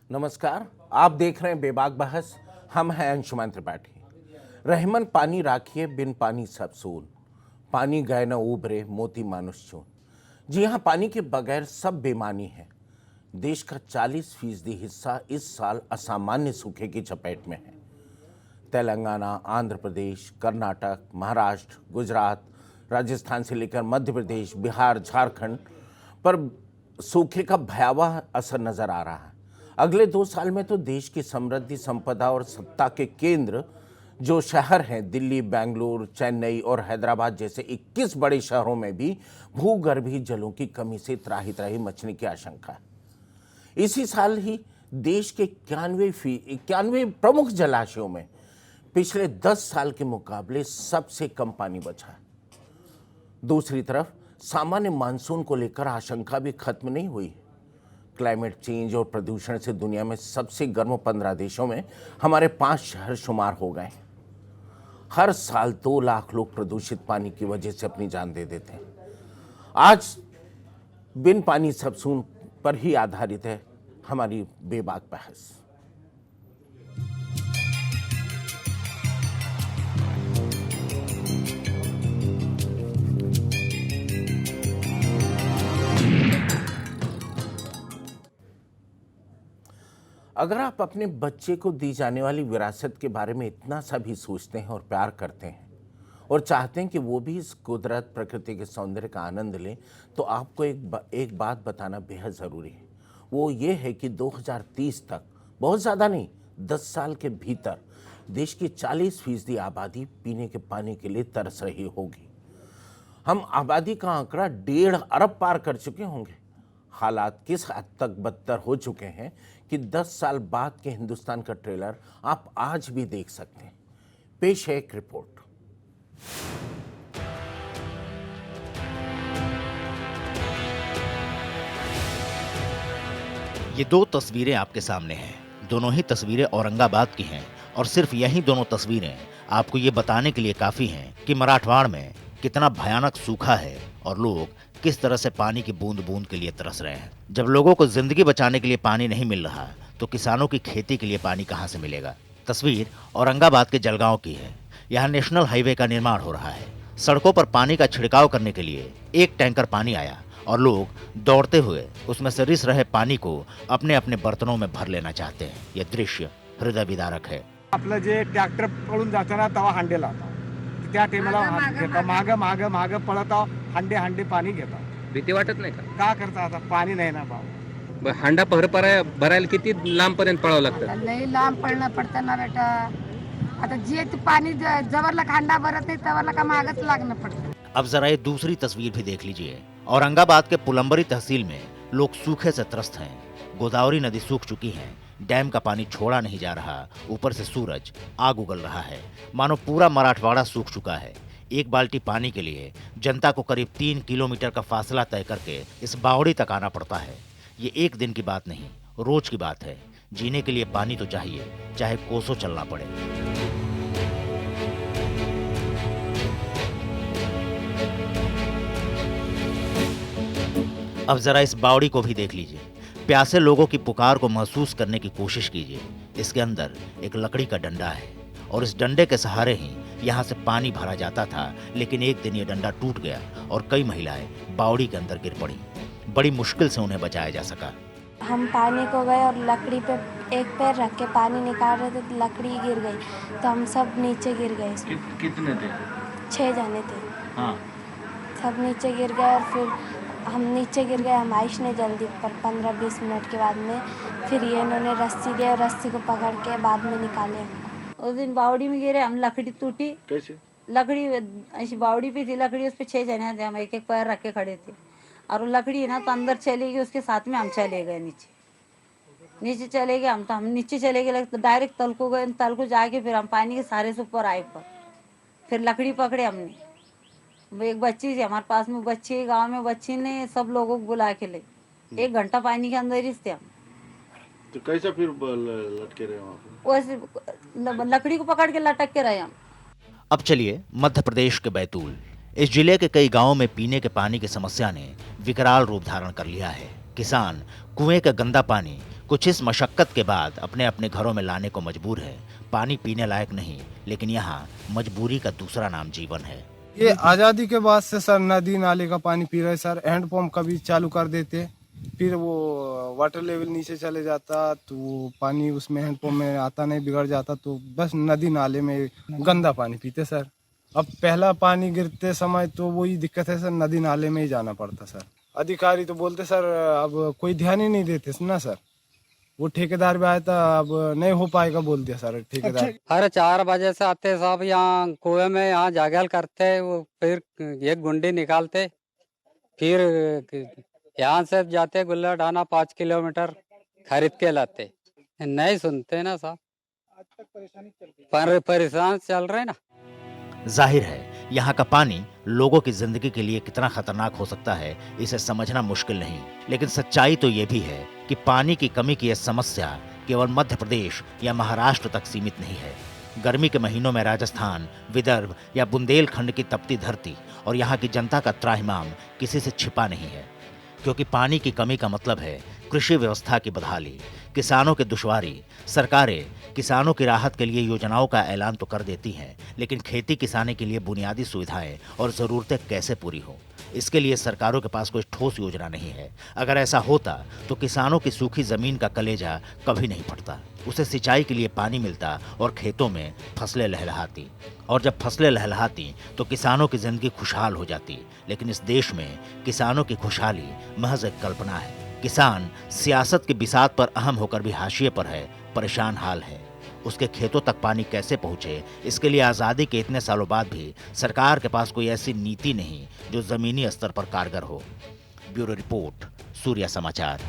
नमस्कार, आप देख रहे हैं बेबाक बहस। हम हैं अंशुमान त्रिपाठी। रहमन पानी राखिए, बिन पानी सब सून। पानी गए न उबरे, मोती मानुष चून। जी हाँ, पानी के बगैर सब बेमानी है। देश का 40% हिस्सा इस साल असामान्य सूखे की चपेट में है। तेलंगाना, आंध्र प्रदेश, कर्नाटक, महाराष्ट्र, गुजरात, राजस्थान से लेकर मध्य प्रदेश, बिहार, झारखंड पर सूखे का भयावह असर नजर आ रहा है। अगले 2 साल में तो देश की समृद्धि, संपदा और सत्ता के केंद्र जो शहर हैं, दिल्ली, बेंगलुरु, चेन्नई और हैदराबाद जैसे 21 बड़े शहरों में भी भूगर्भीय जलों की कमी से त्राही त्राही मचने की आशंका है। इसी साल ही देश के 91 प्रमुख जलाशयों में पिछले 10 साल के मुकाबले सबसे कम पानी बचा है। दूसरी तरफ सामान्य मानसून को लेकर आशंका भी खत्म नहीं हुई। क्लाइमेट चेंज और प्रदूषण से दुनिया में सबसे गर्म 15 देशों में हमारे 5 शहर शुमार हो गए। हर साल 2 लाख लोग प्रदूषित पानी की वजह से अपनी जान दे देते हैं। आज बिन पानी सब सून पर ही आधारित है हमारी बेबाक बहस। अगर आप अपने बच्चे को दी जाने वाली विरासत के बारे में इतना सा भी सोचते हैं और प्यार करते हैं और चाहते हैं कि वो भी इस कुदरत, प्रकृति के सौंदर्य का आनंद लें, तो आपको एक बात बताना बेहद ज़रूरी है। वो ये है कि 2030 तक, बहुत ज़्यादा नहीं, 10 साल के भीतर देश की 40% आबादी पीने के पानी के लिए तरस रही होगी। हम आबादी का आंकड़ा 1.5 अरब पार कर चुके होंगे। हालात किस हद तक बदतर हो चुके हैं कि 10 साल बाद के हिंदुस्तान का ट्रेलर आप आज भी देख सकते हैं। पेश है एक रिपोर्ट। ये 2 तस्वीरें आपके सामने हैं। दोनों ही तस्वीरें औरंगाबाद की हैं और सिर्फ यही दोनों तस्वीरें आपको ये बताने के लिए काफी हैं कि मराठवाड़ में कितना भयानक सूखा है और लोग किस तरह से पानी की बूंद बूंद के लिए तरस रहे हैं। जब लोगों को जिंदगी बचाने के लिए पानी नहीं मिल रहा तो किसानों की खेती के लिए पानी कहां से मिलेगा। तस्वीर औरंगाबाद के जलगांव की है। यहाँ नेशनल हाईवे का निर्माण हो रहा है। सड़कों पर पानी का छिड़काव करने के लिए एक टैंकर पानी आया और लोग दौड़ते हुए उसमें से रिस रहे पानी को अपने अपने बर्तनों में भर लेना चाहते हैं। यह दृश्य हृदय विदारक है। आपलं जे ट्रॅक्टर पळून जातं ना तेव्हा हांडेला त्या टाइमला घेता माग पळत हांडे पाणी घेता। भीती वाटत नाही का करता आता पाणी नाही ना भाऊ। हांडा भरायला किती लांब पर्यंत पळावं लागतं? लई लांब पळणं पडतं ना बेटा। आता जे पाणी जवरला हांडा भरत नाही तवरला का मागच लागणं पडतं। अब जरा ये दूसरी तस्वीर भी देख लीजिए। औरंगाबाद के पुलंबरी तहसील में लोग सूखे से त्रस्त हैं। गोदावरी नदी सूख चुकी है, डैम का पानी छोड़ा नहीं जा रहा, ऊपर से सूरज आग उगल रहा है, मानो पूरा मराठवाड़ा सूख चुका है। एक बाल्टी पानी के लिए जनता को करीब 3 किलोमीटर का फासला तय करके इस बावड़ी तक आना पड़ता है। ये एक दिन की बात नहीं, रोज की बात है। जीने के लिए पानी तो चाहिए, चाहे कोसों चलना पड़े। अब जरा इस बावड़ी को भी देख लीजिए। प्यासे लोगों की पुकार को महसूस करने की कोशिश कीजिए। इसके अंदर एक लकड़ी का डंडा है और इस डंडे के सहारे ही यहाँ से पानी भरा जाता था, लेकिन एक दिन ये डंडा टूट गया और कई महिलाएं बावड़ी के अंदर गिर पड़ी। बड़ी मुश्किल से उन्हें बचाया जा सका। हम पानी को गए और लकड़ी पे एक पैर रख के पानी निकाल रहे थे तो लकड़ी गिर गई, तो हम सब नीचे गिर गए। कितने थे? 6 जने थे। हाँ। सब नीचे गिर गए और फिर हम नीचे गिर गए। हम आइश ने जल्दी पर 15-20 मिनट के बाद में फिर ये इन्होंने रस्सी दी और रस्सी को पकड़ के बाद में निकाले। उस दिन बावड़ी में गिरे हम, लकड़ी टूटी। कैसे? लकड़ी ऐसी बावड़ी पे थी लकड़ी, उस पे 6 जने थे, हम एक एक पैर रख के खड़े थे और वो लकड़ी है ना तो अंदर चली गई, उसके साथ में हम चले गए नीचे चले गए। हम नीचे चले गए तो डायरेक्ट तल को गए। तल को जाके फिर हम पानी के सारे से ऊपर आए, पर फिर लकड़ी पकड़े हमने। एक बच्ची थी हमारे पास में, बच्ची गांव में, बच्ची ने सब लोगों को बुला के ले 1 घंटा पानी के अंदर ही थे हम। तो कैसा फिर लटके रहे वहाँ पे? वैसे लकड़ी को पकड़ के लटक के रहे हम। अब चलिए मध्य प्रदेश के बैतूल। इस जिले के कई गांवों में पीने के पानी की समस्या ने विकराल रूप धारण कर लिया है। किसान कुएं का गंदा पानी कुछ इस मशक्कत के बाद अपने अपने घरों में लाने को मजबूर है। पानी पीने लायक नहीं, लेकिन यहाँ मजबूरी का दूसरा नाम जीवन है। ये आज़ादी के बाद से सर नदी नाले का पानी पी रहे सर। हैंडपंप कभी चालू कर देते, फिर वो वाटर लेवल नीचे चले जाता तो वो पानी उसमें हैंडपंप में आता नहीं, बिगड़ जाता, तो बस नदी नाले में गंदा पानी पीते सर। अब पहला पानी गिरते समय तो वही दिक्कत है सर, नदी नाले में ही जाना पड़ता सर। अधिकारी तो बोलते सर अब कोई ध्यान ही नहीं देते ना सर। वो ठेकेदार भी आया था, अब नहीं हो पाएगा बोल दिया सर ठेकेदार। अरे 4 बजे से आते सब यहाँ कुएं में, यहाँ जागल करते, वो फिर एक गुंडी निकालते, फिर यहाँ से जाते गुल्ला डाना 5 किलोमीटर खरीद के लाते। नहीं सुनते ना साहब, परेशान चल रहे ना। जाहिर है यहाँ का पानी लोगों की जिंदगी के लिए कितना खतरनाक हो सकता है, इसे समझना मुश्किल नहीं। लेकिन सच्चाई तो ये भी है कि पानी की कमी की यह समस्या केवल मध्य प्रदेश या महाराष्ट्र तक सीमित नहीं है। गर्मी के महीनों में राजस्थान, विदर्भ या बुंदेलखंड की तपती धरती और यहाँ की जनता का त्राहिमाम किसी से छिपा नहीं है। क्योंकि पानी की कमी का मतलब है कृषि व्यवस्था की बदहाली, किसानों की दुश्वारी। सरकारें किसानों की राहत के लिए योजनाओं का ऐलान तो कर देती हैं, लेकिन खेती किसानी के लिए बुनियादी सुविधाएं और ज़रूरतें कैसे पूरी हों, इसके लिए सरकारों के पास कोई ठोस योजना नहीं है। अगर ऐसा होता तो किसानों की सूखी ज़मीन का कलेजा कभी नहीं फटता, उसे सिंचाई के लिए पानी मिलता और खेतों में फसलें लहलहाती। और जब फसलें लहलहाती तो किसानों की ज़िंदगी खुशहाल हो जाती। लेकिन इस देश में किसानों की खुशहाली महज एक कल्पना है। किसान सियासत की बिसात पर अहम होकर भी हाशिए पर है, परेशान हाल है। उसके खेतों तक पानी कैसे पहुंचे, इसके लिए आज़ादी के इतने सालों बाद भी सरकार के पास कोई ऐसी नीति नहीं जो ज़मीनी स्तर पर कारगर हो। ब्यूरो रिपोर्ट, सूर्या समाचार।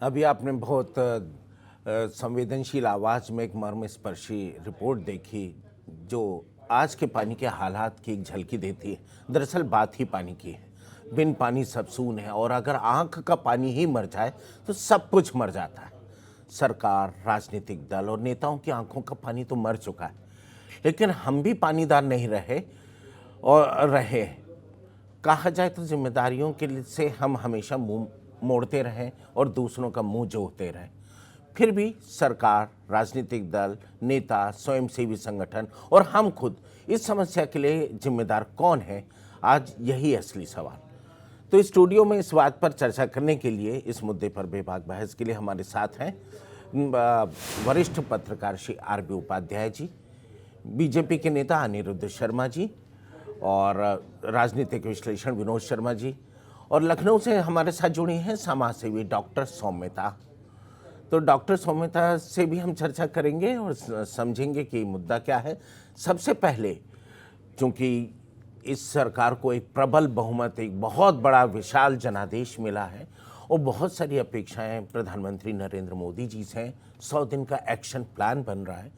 अभी आपने बहुत संवेदनशील आवाज़ में एक मर्मस्पर्शी रिपोर्ट देखी जो आज के पानी के हालात की एक झलकी देती है। दरअसल बात ही पानी की है। बिन पानी सब सून है, और अगर आंख का पानी ही मर जाए तो सब कुछ मर जाता है। सरकार, राजनीतिक दल और नेताओं की आंखों का पानी तो मर चुका है, लेकिन हम भी पानीदार नहीं रहे और रहे। कहा जाए तो जिम्मेदारियों के से हम हमेशा मुंह मोड़ते रहें और दूसरों का मुंह जोहते रहें। फिर भी सरकार, राजनीतिक दल, नेता, स्वयंसेवी संगठन और हम खुद इस समस्या के लिए जिम्मेदार कौन है, आज यही असली सवाल। तो स्टूडियो में इस बात पर चर्चा करने के लिए, इस मुद्दे पर बेबाक बहस के लिए हमारे साथ हैं वरिष्ठ पत्रकार श्री आर.बी. उपाध्याय जी, बीजेपी के नेता अनिरुद्ध शर्मा जी और राजनीतिक विश्लेषण विनोद शर्मा जी, और लखनऊ से हमारे साथ जुड़ी हैं समाज सेवी डॉक्टर सौम्यता। तो डॉक्टर सौम्यता से भी हम चर्चा करेंगे और समझेंगे कि मुद्दा क्या है। सबसे पहले, क्योंकि इस सरकार को एक प्रबल बहुमत, एक बहुत बड़ा विशाल जनादेश मिला है और बहुत सारी अपेक्षाएं प्रधानमंत्री नरेंद्र मोदी जी से 100 दिन का एक्शन प्लान बन रहा है,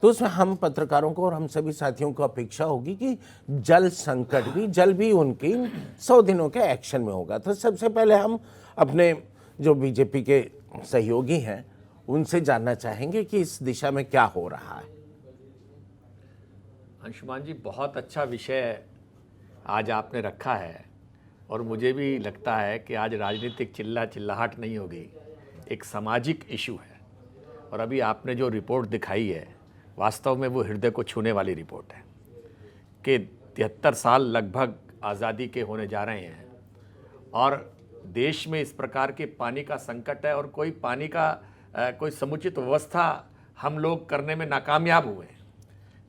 तो उसमें हम पत्रकारों को और हम सभी साथियों को अपेक्षा होगी कि जल संकट भी, जल भी उनकी 100 दिनों के एक्शन में होगा। तो सबसे पहले हम अपने जो बीजेपी के सहयोगी हैं उनसे जानना चाहेंगे कि इस दिशा में क्या हो रहा है। अंशुमान जी, बहुत अच्छा विषय आज आपने रखा है और मुझे भी लगता है कि आज राजनीतिक चिल्लाहट नहीं होगी, एक सामाजिक इशू है। और अभी आपने जो रिपोर्ट दिखाई है, वास्तव में वो हृदय को छूने वाली रिपोर्ट है कि 73 साल लगभग आज़ादी के होने जा रहे हैं और देश में इस प्रकार के पानी का संकट है और कोई पानी का कोई समुचित व्यवस्था हम लोग करने में नाकामयाब हुए।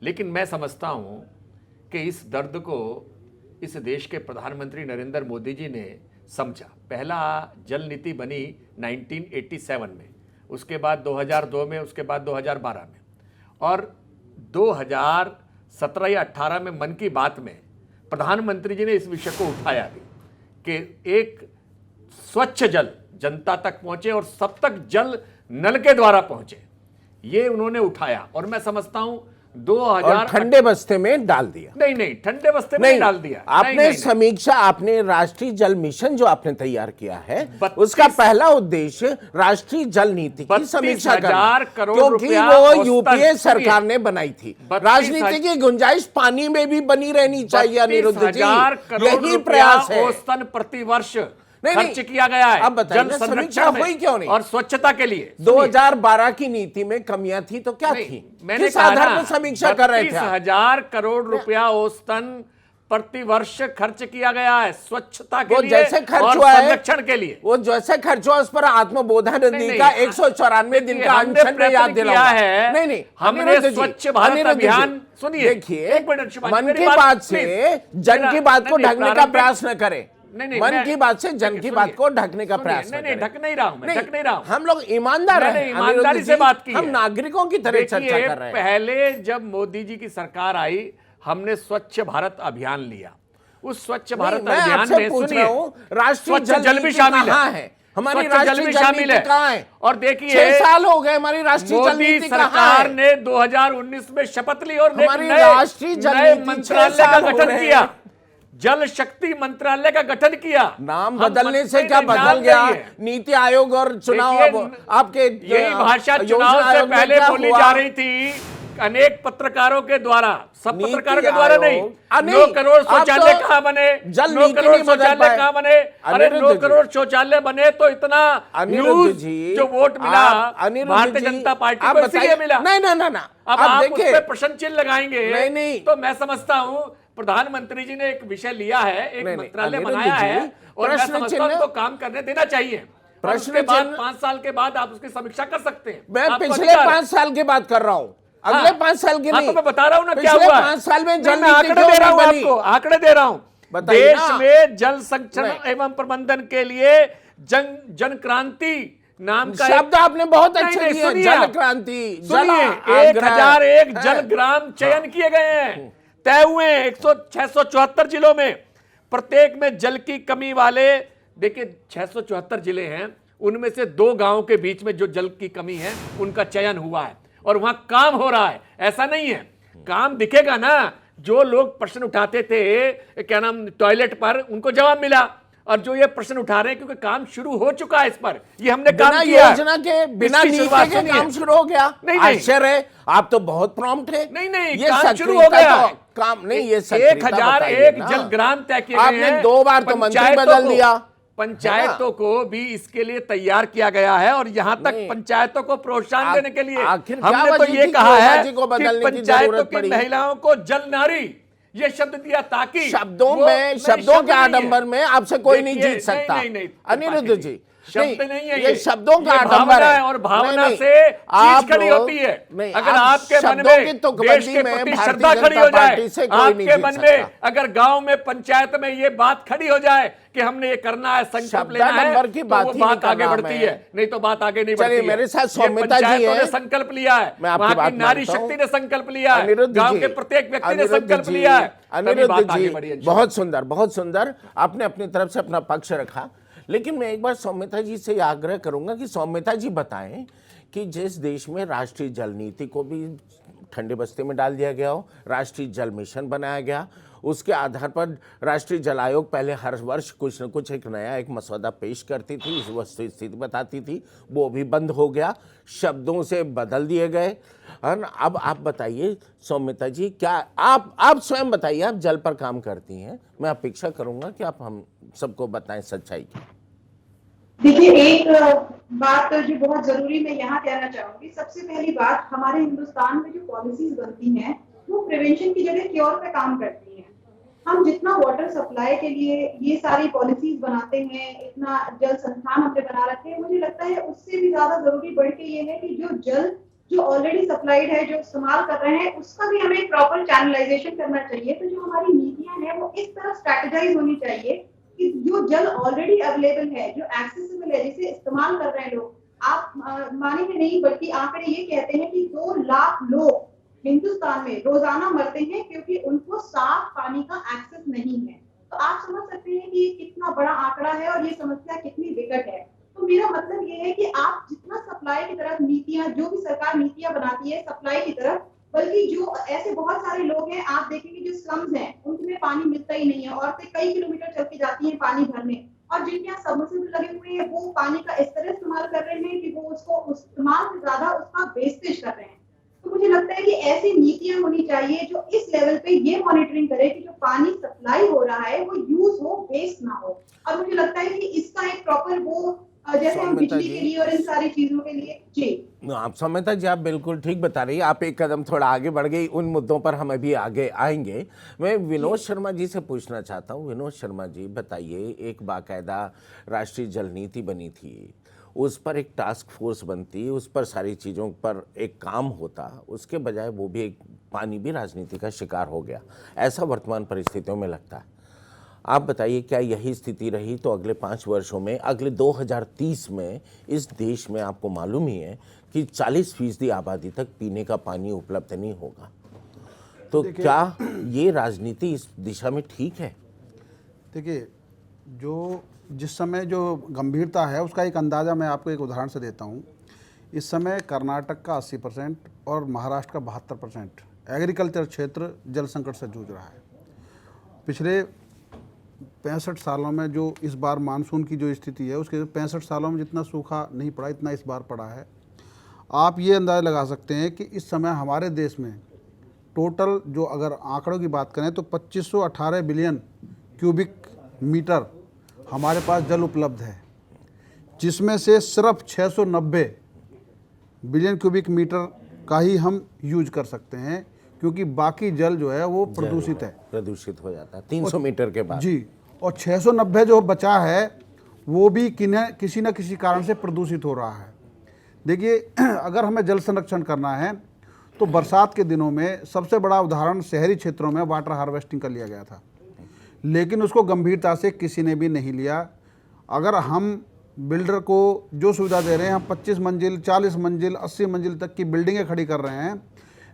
लेकिन मैं समझता हूँ कि इस दर्द को इस देश के प्रधानमंत्री नरेंद्र मोदी जी ने समझा। पहला जल नीति बनी 1987 में, उसके बाद 2002 में, उसके बाद 2012 में, और 2017 या 18 में मन की बात में प्रधानमंत्री जी ने इस विषय को उठाया भी कि एक स्वच्छ जल जनता तक पहुंचे और सब तक जल नल के द्वारा पहुंचे, ये उन्होंने उठाया। और मैं समझता हूं 2000 और ठंडे बस्ते में डाल दिया। नहीं, ठंडे बस्ते में नहीं डाल दिया। आपने समीक्षा, आपने राष्ट्रीय जल मिशन जो आपने तैयार किया है, 32 उसका पहला उद्देश्य राष्ट्रीय जल नीति की समीक्षा करना, क्योंकि वो यूपीए सरकार ने बनाई थी। राजनीति की गुंजाइश पानी में भी बनी रहनी चाहिए। अनिरुद्ध जी, 32,000 करोड़ यही प्रयास है। औसतन प्रति वर्ष नहीं, खर्च किया गया है अब बताइए जल ना, समीक्षा संरक्षण हुई में क्यों नहीं? और स्वच्छता के लिए। 2012 की नीति में कमियां थी तो क्या थी? मैंने किस कहा आधार ना, पर समीक्षा कर रहे थे? 32,000 करोड़ रुपया औसतन प्रति वर्ष खर्च किया गया है स्वच्छता के वो लिए जैसे खर्च और हुआ है, संरक्षण के लिए। वो जैसे खर्च हुआ उस पर आत्मबोधन नदी का 194 दिन का हमने अनशन में याद प्रयत्न दिलाऊंगा। किया है। नहीं, हमने अनिरुद्ध जी, स्वच्छ भारत अनिरुद्ध जी, अभियान, सुनिए, देखिए, एक मिनट शिवानी, मन मेरी की बात बात से प्लीज। जन की बात को नहीं, ढकने का प्रारंभिक- प्रयास न करें। नहीं, मन की बात से जन की बात को ढकने का प्रयास नहीं, न करें। ढक नहीं रहा हूं मैं, ढक नहीं रहा हूं। हम लोग ईमानदार मैंने हैं, ईमानदारी अनिरुद्ध से जी, बात की हम है। नागरिकों की तरह चर्चा देखिए, कर रहे हैं। पहले जब मोदी जी की सरकार आई, हमने स्वच्छ भारत अभियान लिया। उस स्वच्छ भारत मैं अभियान आपसे में पूछ सुनिए, रहा हूं, राष्ट्रीय स्वच्छ जल भी नीति शामिल कहां है? हमारी स्वच्छ जल राष्ट्रीय भी जल शामिल नीति है। कहां है? और देखिए, 6 साल हो गए, हमारी राष्ट्रीय जल मोदी नीति कहां सरकार है? ने 2019 में शपथ ली और हमारी नए राष्ट्रीय जल नए नीति 6 मंत्रालय का साल हो गठन रहे किया, हैं। जल शक्ति मंत्रालय का गठन किया। नाम हम बदलने से नहीं, क्या नहीं, बदल नाम गया? नहीं है। नीति आयोग और चुनाव देखिए, अब आपके यही भाषा योजना चुनाव से आयोग में पहले क्या बोली हुआ? जा रही थी अनेक पत्रकारों के द्वारा, सब नीति पत्रकारों के द्वारा नहीं। आयोग- 9 करोड़ आप शौचालय तो कहाँ बने? जल 9 नीति करोड़ नहीं बदल शौचालय पाए। कहाँ बने? अरे अनिरुद्ध 9 जी, करोड़ शौचालय बने तो इतना अनिरुद्ध न्यूज जी, जो वोट मिला अनिरुद्ध भारतीय जी, जनता पार्टी आप को इसीलिए बताइए। मिला। नहीं, ना। अब आप उस देखिए, पे प्रश्न चिन्ह लगाएंगे नहीं। तो मैं समझता हूं प्रधानमंत्री जी ने एक विषय लिया है, एक नहीं, मंत्रालय अनिरुद्ध बनाया जी, है और मैं प्रश्न समझता हूं चिन्ह- उनको काम करने देना चाहिए। और प्रश्न उसके बाद चिन्ह- 5 साल के बाद आप उसकी समीक्षा कर सकते हैं। मैं आपको पिछले अधिकार है। 5 साल की बात कर रहा हूं, अगले 5 साल की हाँ, नहीं। तो मैं बता रहा हूं ना क्या पिछले हुआ। 5 साल में जल मैं आंकड़े नीति दे क्यों रहा हूं नहीं बनी? आपको, आंकड़े दे रहा हूं। बताइए देश ना। में जल संरक्षण नहीं। एवं प्रबंधन के लिए जन क्रांति नाम का शब्द आपने बहुत नहीं, अच्छे नहीं, दिए, सुनिए जल आप। क्रांति, जल सुनिए, आग्रह 1001 है। जल ग्राम चयन किए गए हैं, तय हुए हैं 674 जिलों में। प्रत्येक में जल की कमी वाले, देखिए 674 जिले हैं, उनमें से 2 गांवों के बीच में जो जल की कमी है उनका चयन हुआ है और वहां काम हो रहा है। ऐसा नहीं है, काम दिखेगा ना। जो लोग प्रश्न उठाते थे क्या नाम टॉयलेट पर, उनको जवाब मिला। और जो ये प्रश्न उठा रहे हैं, क्योंकि काम शुरू हो चुका है इस पर, ये हमने काम किया। योजना के बिना इसकी नीति शुरुआत के सुनिए। काम शुरू हो गया। नहीं। आश्चर्य है, आप तो बहुत प्रॉम्प्ट है। नहीं, ये काम शुरू हो सक्रियता गया। तो काम नहीं, ये 1001 जल ग्राम तय किए गए आपने हैं। 2 बार तो मंत्री पंचायतों बदल को- दिया। पंचायतों को भी इसके लिए तैयार किया गया है और यहां तक नहीं। पंचायतों को प्रोत्साहन देने के लिए आखिर क्या हमने तो वजह ये थी कहा कि है ओझा जी को कि बदलने की पंचायतों जरूरत की पड़ी? महिलाओं को जल नारी ये शब्द दिया ताकि शब्दों वो- में, नहीं, शब्दों शब्द के नहीं है। आडंबर में आपसे कोई नहीं देखिए, जीत सकता। नहीं, अनिरुद्ध जी, शब्द नहीं है ये शब्दों का ये आडंबर भावना है और भावना नहीं, से आप चीज खड़ी लोग- होती है। नहीं, अगर आप आपके मन शब्दों की में तुकबंदी देश के में प्रति भारतीय श्रद्धा खड़ी जनता हो जाए, पार्टी से कोई नहीं आपके जीत मन में सकता। अगर गांव में पंचायत में ये बात खड़ी हो जाए कि हमने ये करना है, संकल्प शब्द लेना है, नंबर की तो बात वो ही नहीं बात आगे कर रहा बढ़ती मैं। है, नहीं तो बात आगे नहीं बढ़ती चलिए, है। मेरे साथ ये सौम्यता जी पंचायतों हैं। ने संकल्प लिया है, मैं आपकी वहां बात की नारी मानता हूं। शक्ति ने संकल्प लिया है, अनिरुद्ध गांव जी, के प्रत्येक व्यक्ति ने अनिरुद्ध संकल्प जी, लिया है। तभी अनिरुद्ध बात आगे जी, बढ़ी है इंशाल्लाह। बहुत सुंदर, बहुत सुंदर। आपने अपनी तरफ से अपना पक्ष रखा, लेकिन मैं एक बार सौम्यता जी से आग्रह करूंगा कि सौम्यता जी बताएं कि जिस देश में राष्ट्रीय जल नीति को भी ठंडे बस्ते में डाल दिया गया हो, राष्ट्रीय जल मिशन बनाया गया, उसके आधार पर राष्ट्रीय जल आयोग पहले हर वर्ष कुछ न कुछ एक नया एक मसौदा पेश करती थी, इस वस्तु स्थिति बताती थी, वो भी बंद हो गया, शब्दों से बदल दिए गए। अब आप बताइए सौम्यता जी, क्या आप स्वयं बताइए, आप जल पर काम करती हैं, मैं अपेक्षा करूंगा कि आप हम सबको बताएं सच्चाई की। देखिए, एक बात जो बहुत जरूरी मैं यहाँ कहना चाहूंगी। सबसे पहली बात, हमारे हिंदुस्तान में जो पॉलिसीज बनती हैं वो प्रिवेंशन की जगह क्योर पे काम करती हैं। हम जितना वाटर सप्लाई के लिए ये सारी पॉलिसीज बनाते हैं, इतना जल संस्थान हमने बना रखे हैं, मुझे लगता है उससे भी ज्यादा जरूरी बढ़ के ये है कि जो जल जो ऑलरेडी सप्लाइड है, जो इस्तेमाल कर रहे हैं, उसका भी हमें प्रॉपर चैनलाइजेशन करना चाहिए। तो जो हमारी नीतियां हैं वो इस तरह स्ट्रैटेजाइज होनी चाहिए कि जो जल ऑलरेडी अवेलेबल है, जो एक्सेसिबल है, जिसे इस्तेमाल कर रहे हैं लोग, आप मानेंगे नहीं, बल्कि आंकड़े ये कहते हैं कि 2 लाख लोग हिंदुस्तान में रोजाना मरते हैं क्योंकि उनको साफ पानी का एक्सेस नहीं है। तो आप समझ सकते हैं कि कितना बड़ा आंकड़ा है और ये समस्या कितनी विकट है। तो मेरा मतलब ये है कि आप जितना सप्लाई की तरफ नीतियां, जो भी सरकार नीतियां बनाती है सप्लाई की तरफ, बल्कि जो ऐसे बहुत सारे लोग हैं, आप देखेंगे जो स्लम्स हैं उनमें पानी मिलता ही नहीं है, औरतें कई किलोमीटर चल के जाती हैं पानी भरने, और जिनके यहाँ सबमर्सिबल लगे हुए हैं वो पानी का इस तरह इस्तेमाल कर रहे हैं कि वो उसको इस्तेमाल से ज्यादा उसका वेस्टेज कर रहे हैं। तो मुझे लगता है कि ऐसी नीतियां होनी चाहिए जो इस लेवल पे ये मॉनिटरिंग करे कि जो पानी सप्लाई हो रहा है वो यूज हो, वेस्ट ना हो। और मुझे लगता है कि इसका एक प्रॉपर वो जैसे हम बिजली के लिए और इन सारी चीजों के लिए जी आप सौम्यता जी आप बिल्कुल ठीक बता रही हैं। आप एक कदम थोड़ा आगे बढ़ गई, उन मुद्दों पर हम अभी आगे आएंगे। मैं विनोद शर्मा जी से पूछना चाहता हूं। विनोद शर्मा जी बताइए, एक बाकायदा राष्ट्रीय जल नीति बनी थी, उस पर एक टास्क फोर्स बनती, उस पर सारी चीज़ों पर एक काम होता, उसके बजाय वो भी एक पानी भी राजनीति का शिकार हो गया, ऐसा वर्तमान परिस्थितियों में लगता है। आप बताइए, क्या यही स्थिति रही तो अगले 5 वर्षों में, अगले 2030 में इस देश में आपको मालूम ही है कि 40% आबादी तक पीने का पानी उपलब्ध नहीं होगा। तो क्या ये राजनीति इस दिशा में ठीक है? देखिए, जो जिस समय जो गंभीरता है उसका एक अंदाज़ा मैं आपको एक उदाहरण से देता हूँ। इस समय कर्नाटक का 80% और महाराष्ट्र का 72% एग्रीकल्चर क्षेत्र जल संकट से जूझ रहा है। पिछले 65 सालों में जो इस बार मानसून की जो स्थिति है उसके 65 सालों में जितना सूखा नहीं पड़ा इतना इस बार पड़ा है। आप ये अंदाज़ा लगा सकते हैं कि इस समय हमारे देश में टोटल जो अगर आंकड़ों की बात करें तो 2518 बिलियन क्यूबिक मीटर हमारे पास जल उपलब्ध है, जिसमें से सिर्फ 690 बिलियन क्यूबिक मीटर का ही हम यूज कर सकते हैं, क्योंकि बाकी जल जो है वो प्रदूषित है, प्रदूषित हो जाता है 300 मीटर के बाद जी। और 690 जो बचा है वो भी किसी न किसी कारण से प्रदूषित हो रहा है। देखिए, अगर हमें जल संरक्षण करना है तो बरसात के दिनों में सबसे बड़ा उदाहरण शहरी क्षेत्रों में वाटर हार्वेस्टिंग का लिया गया था, लेकिन उसको गंभीरता से किसी ने भी नहीं लिया। अगर हम बिल्डर को जो सुविधा दे रहे हैं, हम 25 मंजिल 40 मंजिल 80 मंजिल तक की बिल्डिंगें खड़ी कर रहे हैं,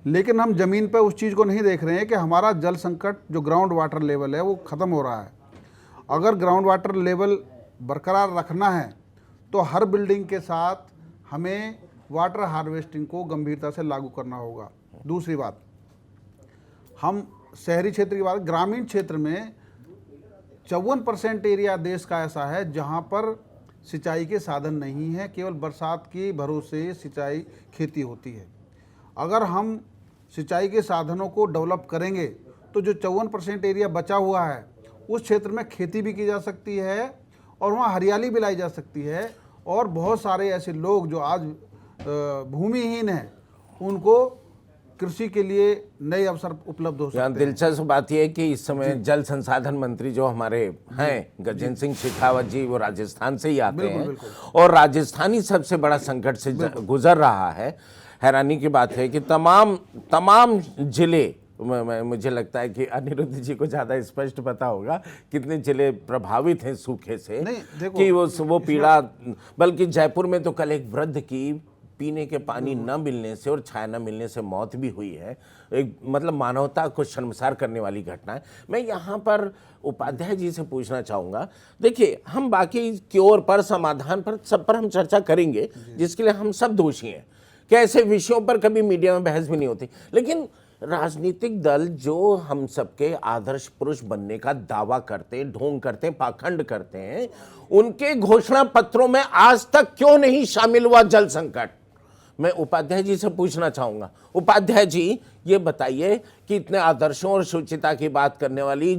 लेकिन हम ज़मीन पर उस चीज़ को नहीं देख रहे हैं कि हमारा जल संकट जो ग्राउंड वाटर लेवल है वो ख़त्म हो रहा है। अगर ग्राउंड वाटर लेवल बरकरार रखना है तो हर बिल्डिंग के साथ हमें वाटर हार्वेस्टिंग को गंभीरता से लागू करना होगा। दूसरी बात, हम शहरी क्षेत्र की बात, ग्रामीण क्षेत्र में 54% एरिया देश का ऐसा है जहाँ पर सिंचाई के साधन नहीं है, केवल बरसात के भरोसे सिंचाई खेती होती है। अगर हम सिंचाई के साधनों को डेवलप करेंगे तो जो 54% एरिया बचा हुआ है उस क्षेत्र में खेती भी की जा सकती है और वहाँ हरियाली भी लाई जा सकती है, और बहुत सारे ऐसे लोग जो आज भूमिहीन हैं उनको कृषि के लिए नए अवसर उपलब्ध हो सकते हैं। दिलचस्प बात यह है कि इस समय जल संसाधन मंत्री जो हमारे हैं गजेंद्र सिंह शेखावत जी, वो राजस्थान से ही आते हैं और राजस्थान ही सबसे बड़ा संकट से गुजर रहा है। हैरानी की बात है कि तमाम जिले, मुझे लगता है कि अनिरुद्ध जी को ज़्यादा स्पष्ट पता होगा कितने जिले प्रभावित हैं सूखे से, कि वो पीड़ा, बल्कि जयपुर में तो कल एक वृद्ध की पीने के पानी न मिलने से और छाया न मिलने से मौत भी हुई है। एक मतलब मानवता को शर्मसार करने वाली घटना है। मैं यहाँ पर उपाध्याय जी से पूछना चाहूँगा, देखिए हम बाकी क्योर पर, समाधान पर, सब पर हम चर्चा करेंगे जिसके लिए हम सब दोषी हैं, कि ऐसे विषयों पर कभी मीडिया में बहस भी नहीं होती, लेकिन राजनीतिक दल जो हम सबके आदर्श पुरुष बनने का दावा करते, ढोंग करते, पाखंड करते हैं, उनके घोषणा पत्रों में आज तक क्यों नहीं शामिल हुआ जल संकट? मैं उपाध्याय जी से पूछना चाहूंगा। उपाध्याय जी, ये बताइए कि इतने आदर्शों और शुचिता की बात करने वाली,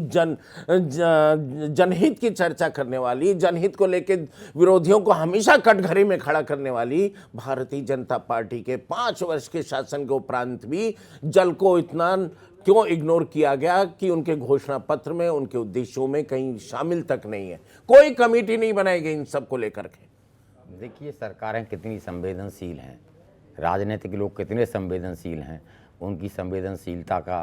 जनहित की चर्चा करने वाली, जनहित को लेकर विरोधियों को हमेशा कटघरे में खड़ा करने वाली भारतीय जनता पार्टी के 5 वर्ष के शासन के उपरांत भी जल को इतना क्यों इग्नोर किया गया कि उनके घोषणा पत्र में, उनके उद्देश्यों में कहीं शामिल तक नहीं है? कोई कमेटी नहीं बनाई गई इन सब को लेकर के। देखिए, सरकारें कितनी संवेदनशील हैं, राजनीतिक लोग कितने संवेदनशील हैं, उनकी संवेदनशीलता का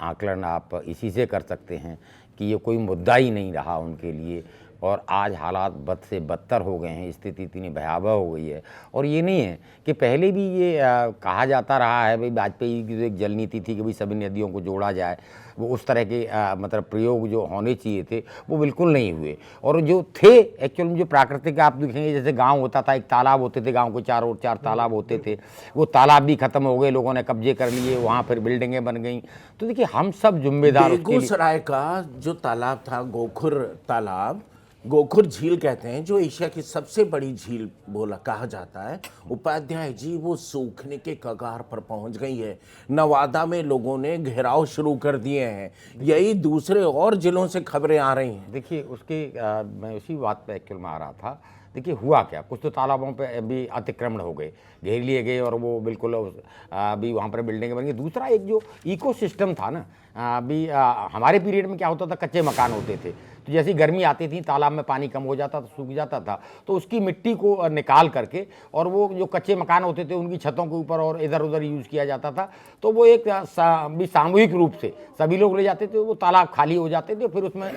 आकलन आप इसी से कर सकते हैं कि ये कोई मुद्दा ही नहीं रहा उनके लिए, और आज हालात बद से बदतर हो गए हैं, स्थिति इतनी भयावह हो गई है। और ये नहीं है कि पहले भी ये कहा जाता रहा है भाई वाजपेयी की जो एक जल नीति थी कि भाई सभी नदियों को जोड़ा जाए, वो उस तरह के मतलब प्रयोग जो होने चाहिए थे वो बिल्कुल नहीं हुए। और जो थे एक्चुअल में जो प्राकृतिक, आप देखेंगे जैसे गांव होता था, एक तालाब होते थे, गांव के चारों ओर 4 तालाब होते थे, वो तालाब भी खत्म हो गए, लोगों ने कब्जे कर लिए, वहाँ फिर बिल्डिंगें बन गई। तो देखिए हम सब जिम्मेदार उसके लिए। बेगूसराय का जो तालाब था, गोखुर तालाब, गोखुर झील कहते हैं, जो एशिया की सबसे बड़ी झील कहा जाता है, उपाध्याय जी, वो सूखने के कगार पर पहुंच गई है। नवादा में लोगों ने घेराव शुरू कर दिए हैं। यही दूसरे और जिलों से खबरें आ रही हैं। देखिए उसके मैं उसी बात पे एक्चुअल में आ रहा था। देखिए हुआ क्या, कुछ तो तालाबों पे भी अतिक्रमण हो गए, घेर लिए गए और वो बिल्कुल अभी वहाँ पर बिल्डिंगें बन गई। दूसरा एक जो इकोसिस्टम था ना, अभी हमारे पीरियड में क्या होता था, कच्चे मकान होते थे, तो जैसी गर्मी आती थी तालाब में पानी कम हो जाता था, सूख जाता था, तो उसकी मिट्टी को निकाल करके और वो जो कच्चे मकान होते थे उनकी छतों के ऊपर और इधर उधर यूज़ किया जाता था। तो वो एक भी सामूहिक रूप से सभी लोग ले जाते थे, वो तालाब खाली हो जाते थे, फिर उसमें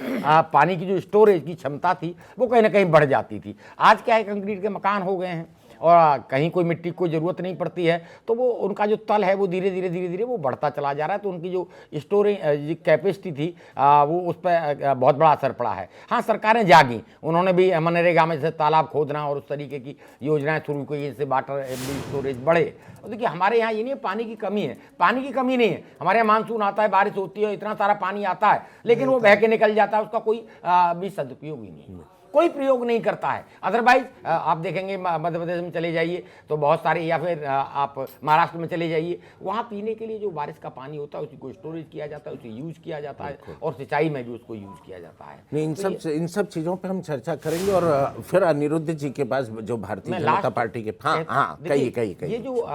पानी की जो स्टोरेज की क्षमता थी वो कहीं ना कहीं बढ़ जाती थी। आज क्या है, कंक्रीट के मकान हो गए हैं और कहीं कोई मिट्टी की ज़रूरत नहीं पड़ती है, तो वो उनका जो तल है वो धीरे धीरे वो बढ़ता चला जा रहा है। तो उनकी जो स्टोरेज कैपेसिटी थी वो उस पर बहुत बड़ा असर पड़ा है। हाँ, सरकारें जागी, उन्होंने भी मनरेगा में से तालाब खोदना और उस तरीके की योजनाएं शुरू की जिससे वाटर स्टोरेज बढ़े। और देखिए हमारे यहाँ ये नहीं है पानी की कमी है, पानी की कमी नहीं है। हमारे यहाँ मानसून आता है, बारिश होती है, इतना सारा पानी आता है, लेकिन वो बह के निकल जाता है, उसका कोई भी सदुपयोग ही नहीं है, कोई प्रयोग नहीं करता है। अदरवाइज आप देखेंगे मध्य प्रदेश में चले जाइए तो बहुत सारे, या फिर आप महाराष्ट्र में चले जाइए, वहाँ पीने के लिए जो बारिश का पानी होता है उसी को स्टोरेज किया जाता है, उसे यूज किया जाता है और सिंचाई में भी उसको यूज किया जाता है। नहीं, इन सब चीज़ों पे हम चर्चा करेंगे और फिर अनिरुद्ध जी के पास जो भारतीय जनता पार्टी के कहिए ये जो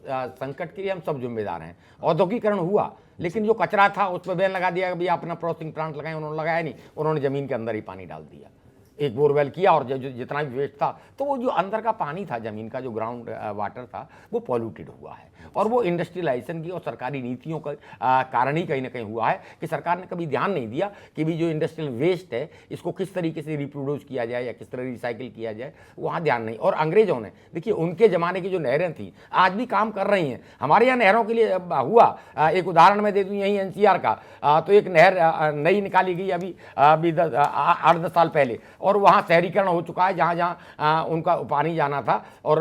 संकट के लिए हम सब जिम्मेदार हैं। औद्योगिकरण हुआ, लेकिन जो कचरा था उस पर बैन लगा दिया कि अपना प्रोसेसिंग प्लांट लगाए, उन्होंने लगाया नहीं, उन्होंने जमीन के अंदर ही पानी डाल दिया, एक बोरवेल किया और जो जितना भी वेस्ट था, तो वो जो अंदर का पानी था, जमीन का जो ग्राउंड वाटर था, वो पॉल्यूटेड हुआ है। और वो इंडस्ट्रियलाइजेशन की और सरकारी नीतियों का कारण ही कहीं ना कहीं हुआ है कि सरकार ने कभी ध्यान नहीं दिया कि भी जो इंडस्ट्रियल वेस्ट है इसको किस तरीके से रिप्रोड्यूस किया जाए या किस तरह रिसाइकिल किया जाए, वहाँ ध्यान नहीं। और अंग्रेजों ने, देखिए उनके ज़माने की जो नहरें थी आज भी काम कर रही हैं। हमारे यहाँ नहरों के लिए हुआ, एक उदाहरण मैं दे दूँ यहीं NCR का, तो एक नहर नई निकाली गई अभी 8-10 साल पहले, और वहाँ शहरीकरण हो चुका है जहाँ जहाँ उनका पानी जाना था और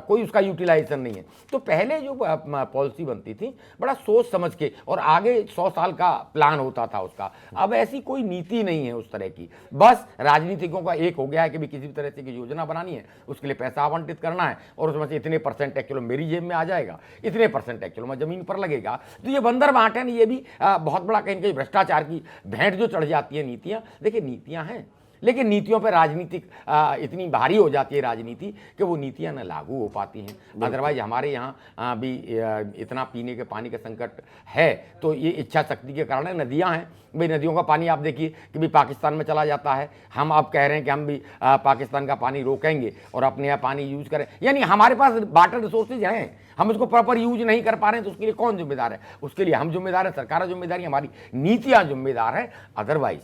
कोई उसका यूटिलाइजेशन नहीं है। तो पहले जो पॉलिसी बनती थी बड़ा सोच समझ के और आगे 100 साल का प्लान होता था उसका। अब ऐसी कोई नीति नहीं है उस तरह की, बस राजनीतिकों का एक हो गया है कि भी किसी भी तरह से की योजना बनानी है, उसके लिए पैसा आवंटित करना है और उसमें से इतने % एक्चुअल मेरी जेब में आ जाएगा, इतने % एक्चुअल में जमीन पर लगेगा। तो ये बंदर बांट है, ये भी बहुत बड़ा कहीं कहीं भ्रष्टाचार की भेंट जो चढ़ जाती है नीतियाँ। देखिए नीतियाँ हैं, लेकिन नीतियों पर राजनीतिक इतनी भारी हो जाती है राजनीति कि वो नीतियां न लागू हो पाती हैं। अदरवाइज हमारे यहाँ भी इतना पीने के पानी का संकट है, तो ये इच्छा शक्ति के कारण है। नदियां हैं भाई, नदियों का पानी आप देखिए कि भी पाकिस्तान में चला जाता है। हम अब कह रहे हैं कि हम भी पाकिस्तान का पानी रोकेंगे और अपने यहाँ पानी यूज करें, यानी हमारे पास वाटर रिसोर्सेज हैं, हम उसको प्रॉपर यूज नहीं कर पा रहे हैं, तो उसके लिए कौन जिम्मेदार है? उसके लिए हम जिम्मेदार है, सरकार जिम्मेदारी, हमारी नीतियाँ जिम्मेदार है। अदरवाइज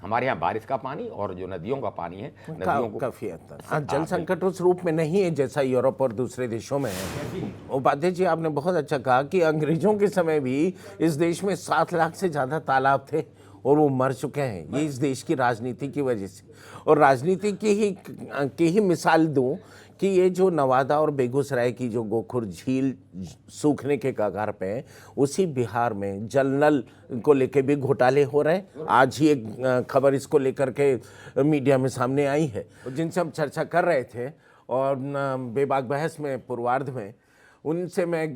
हमारे यहाँ बारिश का पानी और जो नदियों का पानी है, नदियों को काफी हद तक हाँ, जल संकट उस रूप में नहीं है जैसा यूरोप और दूसरे देशों में है। उपाध्याय जी, आपने बहुत अच्छा कहा कि अंग्रेजों के समय भी इस देश में 7 लाख से ज़्यादा तालाब थे और वो मर चुके हैं। ये इस देश की राजनीति की वजह से, और राजनीति की ही मिसाल दूं कि ये जो नवादा और बेगूसराय की जो गोखुर झील सूखने के कगार पे है, उसी बिहार में जल नल को लेके भी घोटाले हो रहे हैं। आज ही एक खबर इसको लेकर के मीडिया में सामने आई है, जिनसे हम चर्चा कर रहे थे और बेबाक बहस में पूर्वार्ध में उनसे मैं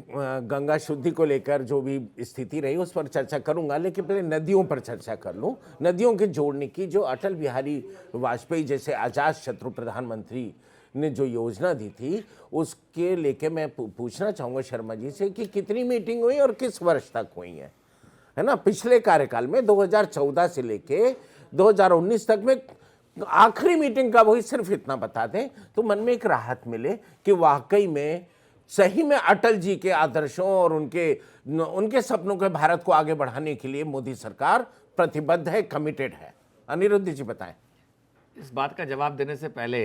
गंगा शुद्धि को लेकर जो भी स्थिति रही उस पर चर्चा करूंगा, लेकिन पहले नदियों पर चर्चा कर लूं। नदियों के जोड़ने की जो अटल बिहारी वाजपेयी जैसे अजात शत्रु प्रधानमंत्री ने जो योजना दी थी, उसके लेके मैं पूछना चाहूँगा शर्मा जी से कि कितनी मीटिंग हुई और किस वर्ष तक हुई है ना? पिछले कार्यकाल में 2014 से लेके 2019 तक में आखिरी मीटिंग कब हुई, सिर्फ इतना बता दें तो मन में एक राहत मिले कि वाकई में सही में अटल जी के आदर्शों और उनके सपनों के भारत को आगे बढ़ाने के लिए मोदी सरकार प्रतिबद्ध है, कमिटेड है। अनिरुद्ध जी बताएं। इस बात का जवाब देने से पहले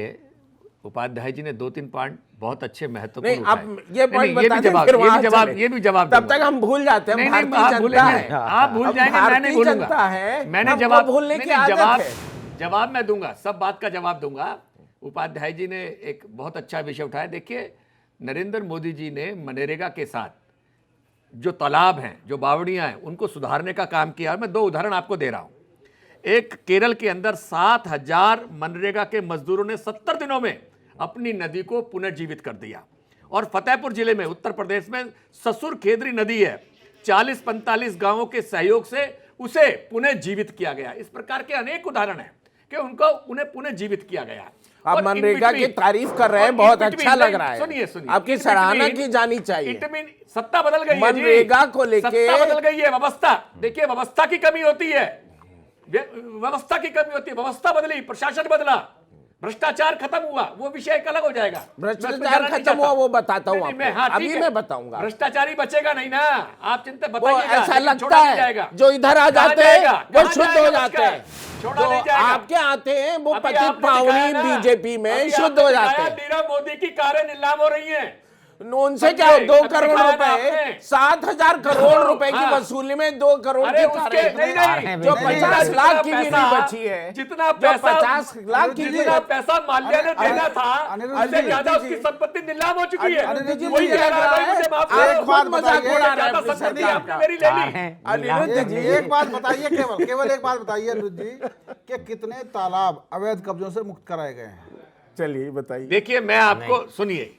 उपाध्याय जी ने 2-3 पॉइंट बहुत अच्छे महत्वपूर्ण नहीं, उठाए। आप ये पॉइंट ये भी बता दें, जवाब फिर ये भी वहाँ जवाब चले। ये भी जवाब तब दूंगा। तक हम भूल जाते हैं, नहीं, हम नहीं, भारतीय आप जनता भूलेंगे, है, आप भूल हम जाएंगे, मैं नहीं भारतीय भूलूंगा। जनता है, मैंने हमको जवाब भूलने नहीं, की नहीं, आदत है। जवाब मैं दूंगा, सब बात का जवाब दूंगा। उपाध्याय जी ने एक बहुत अच्छा विषय उठाया। देखिए, नरेंद्र मोदी जी ने मनरेगा के साथ जो तालाब हैं, जो बावड़ियां हैं, उनको सुधारने का काम किया। मैं 2 उदाहरण आपको दे रहा हूं। एक केरल के अंदर 7,000 मनरेगा के मजदूरों ने 70 दिनों में अपनी नदी को पुनर्जीवित कर दिया। और फतेहपुर जिले में, उत्तर प्रदेश में, ससुर खेदरी नदी है, 40-45 गांवों के सहयोग से उसे पुनर्जीवित किया गया। इस प्रकार के अनेक उदाहरण हैं कि उन्हें पुनर्जीवित किया गया। आप और मनरेगा की तारीफ कर रहे हैं, बहुत अच्छा लग रहा है। सुनिए, आपकी सराहना की जानी चाहिए। सत्ता बदल गई है, मनरेगा को लेके सत्ता बदल गई है। व्यवस्था, देखिए, व्यवस्था की कमी होती है, व्यवस्था की कमी होती है। व्यवस्था बदली, प्रशासन बदला, भ्रष्टाचार खत्म हुआ, वो विषय एक अलग हो जाएगा। भ्रष्टाचार खत्म हुआ, वो बताता हूँ आपको, अभी मैं बताऊंगा। भ्रष्टाचारी बचेगा नहीं ना, आप चिंता वो बताइएगा। ऐसा लगता है जो इधर आ जाते हैं वो शुद्ध हो जाते हैं, जो आपके आते हैं वो पतित पावनी बीजेपी में शुद्ध हो जाते हैं। नीरव मोदी की कारें नीलाम हो रही हैं, उनसे क्या 2 करोड़ रुपए, 7,000 करोड़ रुपए की वसूली में 2 करोड़ की कारें, जो 50 लाख की भी नहीं बची है, जितना 50 लाख की जितना पैसा माल्या ने देना था, उससे ज्यादा उसकी संपत्ति नीलाम हो चुकी है। वही कह रहा है, मुझे माफ करो, एक बात मजाक बताइए, उड़ा रहा है अपनी सरकार का। मेरी ले ली। अनिरुद्ध जी, एक बात बताइए, केवल एक बात बताइए अनिरुद्ध जी, कि कितने तालाब अवैध कब्जों से मुक्त कराए गए हैं? चलिए बताइए। देखिए, मैं आपको सुनिए,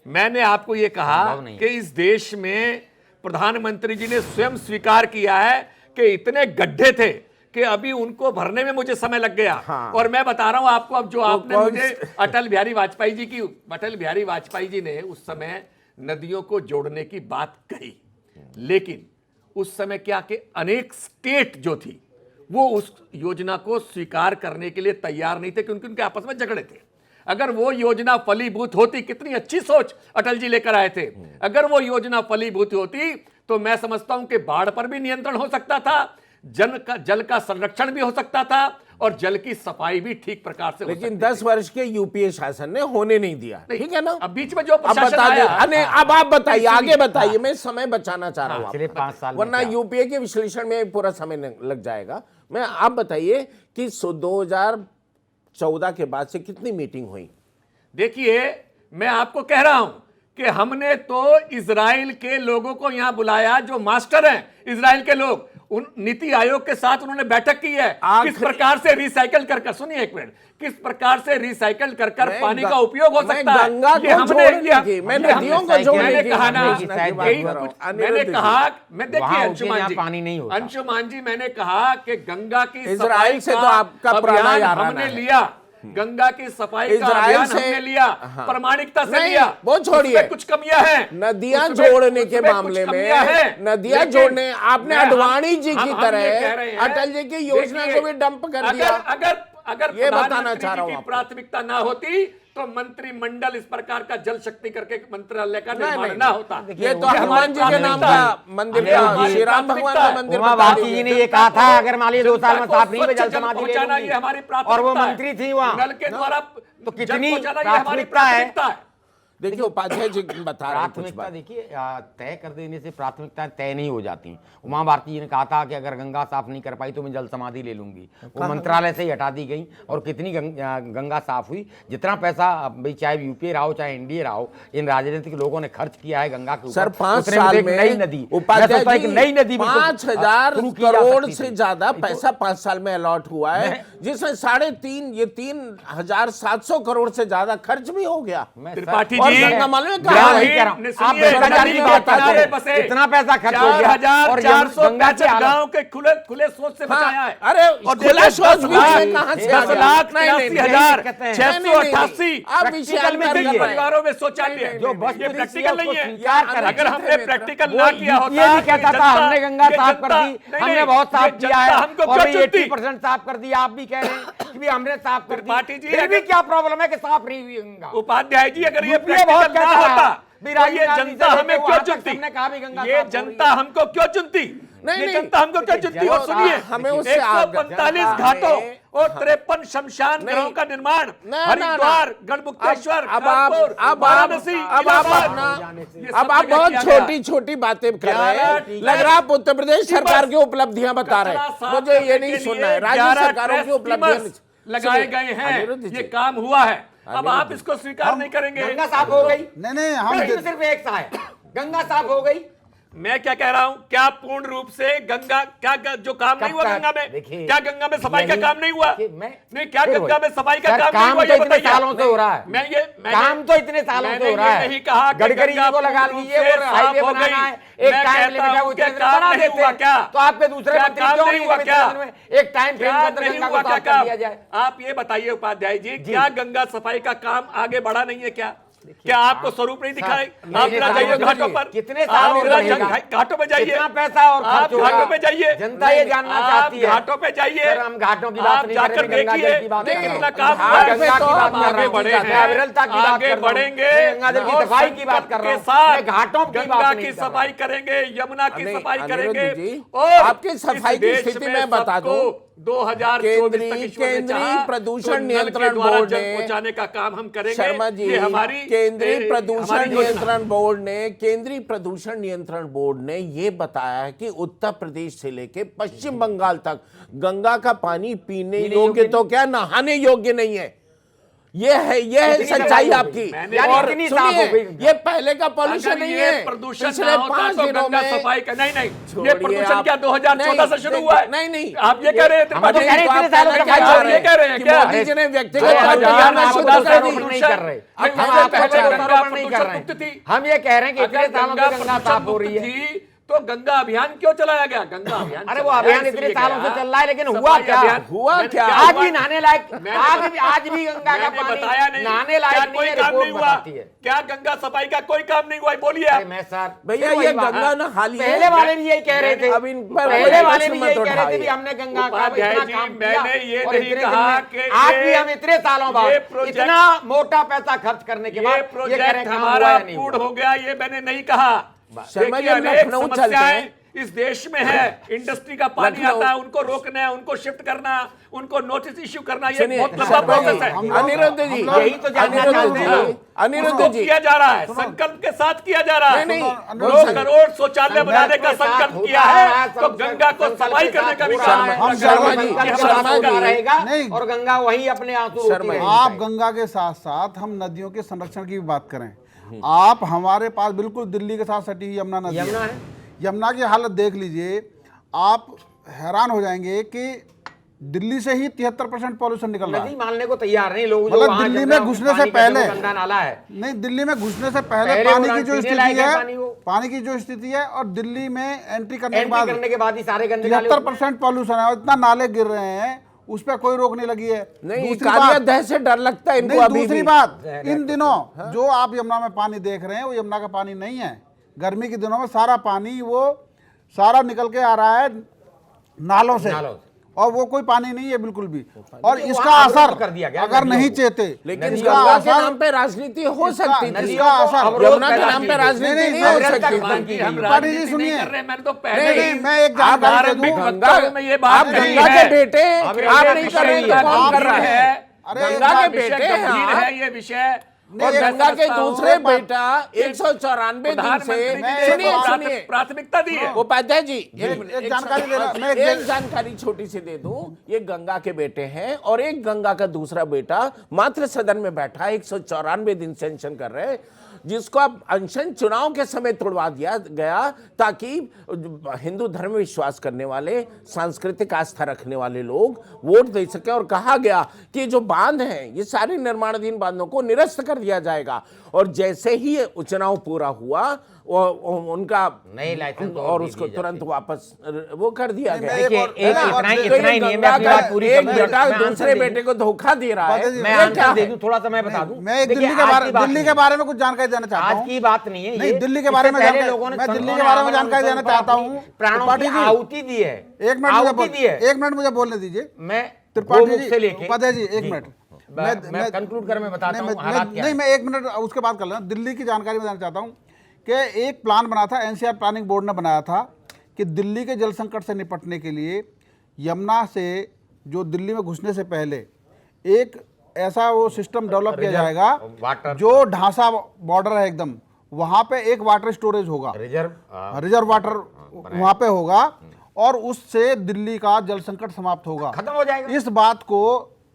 मैंने आपको ये कहा कि इस देश में प्रधानमंत्री जी ने स्वयं स्वीकार किया है कि इतने गड्ढे थे कि अभी उनको भरने में मुझे समय लग गया। हाँ। और मैं बता रहा हूं आपको, अब जो आपने मुझे अटल बिहारी वाजपेयी जी ने उस समय नदियों को जोड़ने की बात कही, लेकिन उस समय क्या कि अनेक स्टेट जो थी वो उस योजना को स्वीकार करने के लिए तैयार नहीं थे, क्योंकि उनके आपस में झगड़े थे। अगर वो योजना फलीभूत होती, कितनी अच्छी सोच अटल जी लेकर आए थे, अगर वो योजना फलीभूत होती तो मैं समझता हूं कि बाढ़ पर भी नियंत्रण हो सकता था, जल का संरक्षण भी हो सकता था, और जल की सफाई भी ठीक प्रकार से हो सकती थी। लेकिन 10 वर्ष के यूपीए शासन ने होने नहीं दिया, ठीक है ना। अब बीच में जो अब प्रशासन बता दे, आया, अब आप बताइए, आगे बताइए, मैं समय बचाना चाह रहा हूं सिर्फ 5 साल में वरना क्या? यूपीए के विश्लेषण में पूरा समय लग जाएगा। मैं आप बताइए कि 2014 के बाद से कितनी मीटिंग हुई? देखिए, मैं आपको कह रहा हूं कि हमने तो इजराइल के लोगों को यहां बुलाया, जो मास्टर हैं इजराइल के लोग, उन नीति आयोग के साथ उन्होंने बैठक की है। किस प्रकार से रिसाइकल कर, सुनिए एक मिनट, किस प्रकार से रिसाइकल कर पानी का उपयोग हो सकता है। गंगा को जोड़ने की, मैं नदियों को जोड़ने मैंने की कहा ना, मैंने कहा, मैं देखिए वहाँ अंशुमान यहाँ जी, पानी नहीं होता। अंशुमान जी, मैंने कहा कि गंगा की इजराइल से सफाई तो आपका का पुराना अभियान याराना हमने है। लिया, गंगा की सफाई का इजराइल अभियान से हमने लिया, हाँ। प्रामाणिकता से नहीं, लिया। वो छोड़िए, उसमें कुछ कमियां हैं, नदियां उसमें जोड़ने के कुछ मामले में, कमियां हैं। नदियां लेकिन जोड़ने, आपने हम अडवाणी जी की ये कह तरह रहे हैं, अटल जी की योजना को भी डंप कर दिया। अगर ये बताना प्रधानमंत्री चाह रहा जी हूं की प्राथमिकता ना होती तो मंत्रिमंडल इस प्रकार का जल शक्ति करके मंत्रालय का निर्माण ना होता। ये तो हनुमान जी के नाम का मंदिर था, श्री राम भगवान का मंदिर। उमा भारती जी ने ये कहा था, अगर मान लीजिए 2 साल में साफ नहीं हुए, जल समाधि ले पहुंचाना ये लूंगी। हमारी और वो प्राथमिकता है। मंत्री थी वहाँ, नल के द्वारा तो जल कितनी पहुंचाना ये हमारी प्राथमिकता है। प्राथमिकता है। देखिए, उपाध्याय जी बता रहे हैं कुछ प्राथमिकता बात। देखिए, तय कर देने से प्राथमिकताएं तय नहीं हो जाती। उमा भारती जी ने कहा था कि अगर गंगा साफ नहीं कर पाई तो मैं जल समाधि ले लूंगी, वो मंत्रालय से ही हटा दी गई। और कितनी गंगा साफ हुई, जितना पैसा भाई चाहे यूपीए रहा हो चाहे एनडीए रहा हो, इन राजनीतिक लोगों ने खर्च किया है गंगा के ऊपर। सर, 5 उतने साल एक में नई नदी, उपाध्याय एक नई नदी 5,000 करोड़ से ज्यादा पैसा 5 साल में अलॉट हुआ है, जिसमें 3,700 करोड़ से ज्यादा खर्च भी हो गया। त्रिपाठी और जी, गंगामल में आप भ्रष्टाचारी की बात करते हैं, इतना पैसा खर्च हो गया और 4,465 गांव के खुले सोच से बचाया है। अरे खुला सोच भी कहां से आ गया? 10,83,688 आप विषय में परिवारों में शौचालय, जो ये प्रैक्टिकल नहीं है। अगर अगर हमने प्रैक्टिकल ना किया होता, ये नहीं कहता था हमने गंगा साफ कर दी, हमने बहुत साफ किया है, हमको और क्यों चुनती? 80% साफ कर दिया। आप भी कह रहे हैं कि भी हमने साफ कर त्रिपाठी दी, जी, फिर भी अगर- क्या प्रॉब्लम है कि साफ नहीं हुई गंगा? उपाध्याय जी, अगर ये यूपीए प्रैक्टिकल बहुत ना कहता होता है, तो ये जनता हमें क्यों चुनती? हमने कहा भी गंगा ये साफ हो रही जनता है। हमको क्यों चुनती? नहीं, ये नहीं। जनता हमको क्यों चुनती? और सुनिए, हमें उससे 145 घाटों और 53 शमशान घरों का निर्माण हरिद्वार, गढ़मुक्तेश्वर, अब आप बहुत छोटी छोटी बातें कर रहे हैं। लग रहा है उत्तर प्रदेश सरकार की उपलब्धियां बता रहे हैं, मुझे ये नहीं सुनना है। राज्य सरकारों की उपलब्धियां लगाए गए हैं, ये काम हुआ है। अब आप इसको स्वीकार नहीं करेंगे। गंगा साफ हो गई? नहीं, हम सिर्फ एक सा है, गंगा साफ हो गई। मैं क्या कह रहा हूं, क्या पूर्ण रूप से गंगा क्या जो काम नहीं हुआ गंगा में, क्या गंगा में सफाई का काम नहीं हुआ? नहीं, क्या गंगा में सफाई का काम नहीं हुआ? ये इतने सालों से हो रहा है। काम तो इतने सालों से हो रहा है। नहीं कहा गडकरी जी को लगा लीजिए, वो हाईवे बनाना है, एक टाइम लिमिट है, वो इतने दिन बना देते हैं। क्या तो आपके दूसरे मंत्री क्यों नहीं हुआ? क्या एक टाइम फ्रेम के अंदर गंगा को साफ कर दिया जाए? आप ये बताइए उपाध्याय जी, क्या गंगा सफाई का काम आगे बढ़ा नहीं है? क्या आपको स्वरूप नहीं दिखाए? आप जाइए घाटों पर, कितने साल घाटों में जाइए, कितना पैसा और आप घाटों में जाइए, जनता ये जानना चाहती है। घाटों पे जाइए, हम घाटों की बात नहीं कर रहे, गंगा जल की बात कर रहे हैं। कितना काम गंगा की बात कर रहे हैं, अविरलता की बात कर बढ़ेंगे, गंगा जल की सफाई की बात कर रहा हूं, घाटों की गंगा की सफाई करेंगे, यमुना की सफाई करेंगे। और आपकी सफाई की स्थिति में बता दो, 2024 केंद्रीय प्रदूषण नियंत्रण बोर्ड ने पहुंचाने का काम हम करेंगे। शर्मा जी, ये हमारी केंद्रीय प्रदूषण नियंत्रण बोर्ड ने ये बताया है कि उत्तर प्रदेश से लेके पश्चिम बंगाल तक गंगा का पानी पीने योग्य तो क्या नहाने योग्य नहीं है। ये है सच्चाई आपकी। और सुनिए, ये पहले का पॉल्यूशन नहीं है, प्रदूषण पिछले 5 दिनों में सफाई का नहीं, ये प्रदूषण क्या 2014 से शुरू हुआ है? नहीं, आप ये कह रहे थे, आप ये कह रहे हैं क्या मोदी जी ने व्यक्तिगत तौर पर करना शुरू कर दी? नहीं कर रहे, हम ये कह रहे हैं कि इतने सालों से गंगा साफ हो रही है, तो गंगा अभियान क्यों चलाया गया? गंगा अभियान, अरे वो अभियान इतने सालों से चल रहा है, लेकिन हुआ क्या? आज भी नहाने लायक, आज भी गंगा का पानी बताया नहीं, नहाने लायक कोई काम नहीं हुआ। क्या गंगा सफाई का कोई काम नहीं हुआ? बोलिए मैं सर, भैया ये गंगा ना हाल पहले वाले भी यही कह रहे थे, पहले वाले भी यही कह रहे थे, हमने गंगा का इतना काम किया, मैंने ये नहीं कहा कि आज भी हम इतने सालों बाद इतना मोटा पैसा खर्च करने के बाद प्रोजेक्ट हमारा पूर्ण हो गया, ये मैंने नहीं कहा। शर्मा जी, अनेक समस्याएं इस देश में है। इंडस्ट्री का पानी आता है, उनको रोकना है, उनको शिफ्ट करना, उनको नोटिस इश्यू करना, ये बहुत लंबा प्रोसेस है। अनिरुद्ध जी, यही तो अनिरुद्ध जी किया जा रहा है, संकल्प के साथ किया जा रहा है। 2 करोड़ शौचालय बनाने का संकल्प किया है, तो गंगा को सफाई करने का भी काम रहेगा और गंगा वही अपने आंसू रोती रहेगी। आप गंगा के साथ साथ हम नदियों के संरक्षण की भी बात करें। आप हमारे पास बिल्कुल दिल्ली के साथ सटी यमुना नदी है। यमुना की हालत देख लीजिए, आप हैरान हो जाएंगे कि दिल्ली से ही 73% पॉल्यूशन निकल रहा है। नदी मानने को तैयार नहीं लोग। मतलब दिल्ली में घुसने से पहले, गंदा नाला है नहीं, दिल्ली में घुसने से पहले पानी की जो स्थिति है और दिल्ली में एंट्री करने के बाद ही सारे गंदे 73% पॉल्यूशन है, इतना नाले गिर रहे हैं, उस पर कोई रोक नहीं लगी है। नहीं, कालियादह से डर लगता है इनको। अभी दूसरी बात, इन दिनों जो आप यमुना में पानी देख रहे हैं वो यमुना का पानी नहीं है। गर्मी के दिनों में सारा पानी वो सारा निकल के आ रहा है नालों से, और वो कोई पानी नहीं है बिल्कुल भी। और इसका असर कर दिया गया अगर नहीं चेते, लेकिन गंगा के नाम पे राजनीति हो सकती थी, इसका असर यमुना के नाम पे राजनीति नहीं हो सकती। पाटिल जी सुनिए, मैंने तो पहले मैं एक जानकारी दे दूं, आप गंगा के बेटे, आप नहीं कर रहे, कौन कर रहा है? गंगा के बेटे हैं ये विषय, और गंगा के दूसरे बेटा 194 दिन से सुनिए प्राथमिकता दी है। उपाध्याय जी, एक जानकारी दे रहा, मैं एक जानकारी छोटी सी दे दूं। ये गंगा के बेटे हैं और एक गंगा का दूसरा बेटा मात्र सदन में बैठा 194 दिन से अनशन कर रहे हैं, जिसको अब अनशन चुनाव के समय तोड़वा दिया गया ताकि हिंदू धर्म में विश्वास करने वाले, सांस्कृतिक आस्था रखने वाले लोग वोट दे सके। और कहा गया कि जो बांध हैं ये सारे निर्माणाधीन बांधों को निरस्त कर दिया जाएगा, और जैसे ही चुनाव पूरा हुआ उनका नई लाइसेंस और उसको तुरंत वापस वो कर दिया गया। दूसरे बेटे को धोखा दे रहा है। मैं आंसर दे दूं, थोड़ा सा मैं बता दूं। मैं दिल्ली के बारे में कुछ जानकारी देना चाहता हूं। आज की बात नहीं है, नहीं, दिल्ली के बारे में जानकारी देना चाहता हूं। प्राणों की आहुति दी है। एक मिनट मुझे बोलने दीजिए। मैं त्रिपाठी जी, उपाध्याय जी, एक मिनट मैं कंक्लूड कर मैं बताता हूं हालात क्या है। नहीं, मैं 1 मिनट उसके बाद कर लेना। दिल्ली की जानकारी में देना चाहता हूं कि एक प्लान बना था, एनसीआर प्लानिंग बोर्ड ने बनाया था कि दिल्ली के जल संकट से निपटने के लिए यमुना से जो दिल्ली में घुसने से पहले एक ऐसा वो सिस्टम डेवलप किया जाएगा वाटर जो ढांसा बॉर्डर है एकदम, वहां पे एक वाटर स्टोरेज होगा, रिजर्व वाटर वहां पे होगा, और उससे दिल्ली का जल संकट समाप्त होगा, खत्म हो जाएगा। इस बात को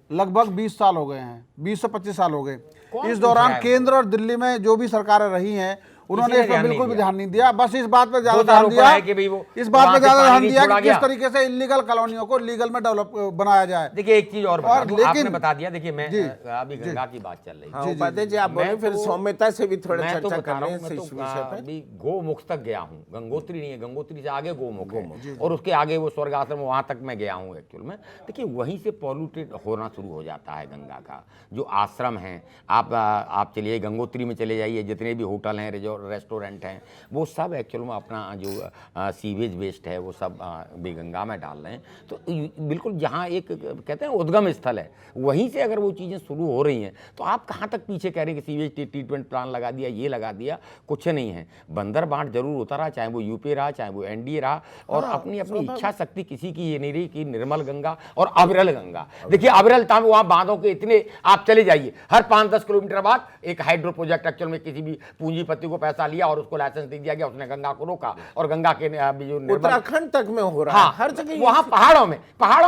लगभग 20 साल हो गए हैं, 20 से 25 साल हो गए। इस दौरान केंद्र और दिल्ली में जो भी सरकारें रही हैं उन्होंने इस पर बिल्कुल भी ध्यान नहीं दिया। बस इस बात पे ज्यादा ध्यान दिया इस बात पे ज्यादा ध्यान दिया कि किस तरीके से इलीगल कॉलोनियों को लीगल में डेवलप बनाया जाए। देखिए एक चीज और बता दूं, लेकिन आपने बता दिया। देखिए मैं अभी गंगा की बात चल रही है, उपाध्याय जी आप बोले, फिर सौम्यता से भी थोड़ा चर्चा कर रहे हैं इस विषय पे। अभी गोमुख तक गया हूँ, गंगोत्री नहीं है, गंगोत्री से आगे गोमुख है, और उसके आगे वो स्वर्ग आश्रम, वहां तक मैं गया हूँ एक्चुअल में। देखिए वहीं से पॉल्यूटेड होना शुरू हो जाता है गंगा का जो आश्रम है। आप चलिए गंगोत्री में चले जाइए, जितने भी होटल हैं, रेस्टोरेंट हैं, वो सब एक्चुअल में अपना जो सीवेज वेस्ट है वो सब भी गंगा में डाल रहे हैं। तो बिल्कुल जहाँ एक कहते हैं उद्गम स्थल है, वहीं से अगर वो चीज़ें शुरू हो रही हैं तो आप कहाँ तक पीछे कह रहे हैं कि सीवेज ट्रीटमेंट प्लान लगा दिया, ये लगा दिया, कुछ नहीं है। बंदर बांट जरूर होता रहा, चाहे वो यूपी रहा, चाहे वो एनडीए रहा, और अपनी अपनी इच्छा शक्ति किसी की ये नहीं रही कि निर्मल गंगा और अविरल गंगा। देखिए अविरलता में वहाँ बांधों के इतने, आप चले जाइए हर 5-10 किलोमीटर बाद एक हाइड्रो प्रोजेक्ट एक्चुअल में किसी भी पूंजीपति को पैसा लिया और उसको लाइसेंस दे दिया गया, उसने गंगा को रोका, और गंगा के जो उत्तराखंड तक में हो रहा है, हर जगह वहां पहाड़ों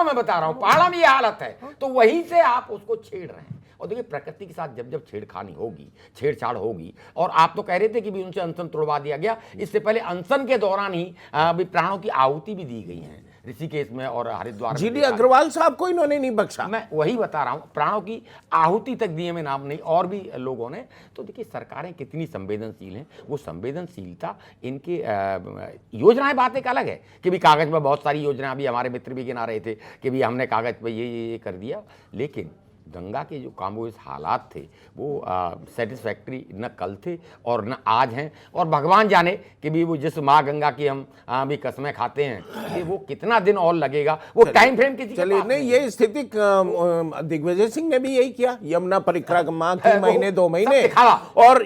में बता रहा हूं, पहाड़ों में ये हालत है, तो वहीं से आप उसको छेड़ रहे हैं। और देखिए प्रकृति के साथ जब जब छेड़खानी होगी, छेड़छाड़ होगी, और आप तो कह रहे थे कि भी उनसे अनशन तोड़वा दिया गया, इससे पहले अनशन के दौरान ही भी प्राणों की आहुति भी दी गई है ऋषिकेश में और हरिद्वार। जीडी अग्रवाल साहब को इन्होंने नहीं बख्शा, मैं वही बता रहा हूं, प्राणों की आहुति तक दिए में नाम नहीं, और भी लोगों ने। तो देखिए सरकारें कितनी संवेदनशील हैं, वो संवेदनशीलता इनके योजनाएं, बात एक अलग है कि भी कागज में बहुत सारी योजनाएं, अभी हमारे मित्र भी गिना रहे थे कि भी हमने कागज पे ये कर दिया, लेकिन गंगा के जो कामोज हालात थे वो सेटिस्फैक्ट्री न कल थे और न आज हैं, और भगवान जाने कि भी वो जिस माँ गंगा की हम भी कसमें खाते हैं कि वो कितना दिन और लगेगा, वो टाइम फ्रेम किसी चलिए नहीं, ये स्थिति दिग्विजय सिंह ने भी यही किया, यमुना परिक्रमा की महीने 2 महीने, और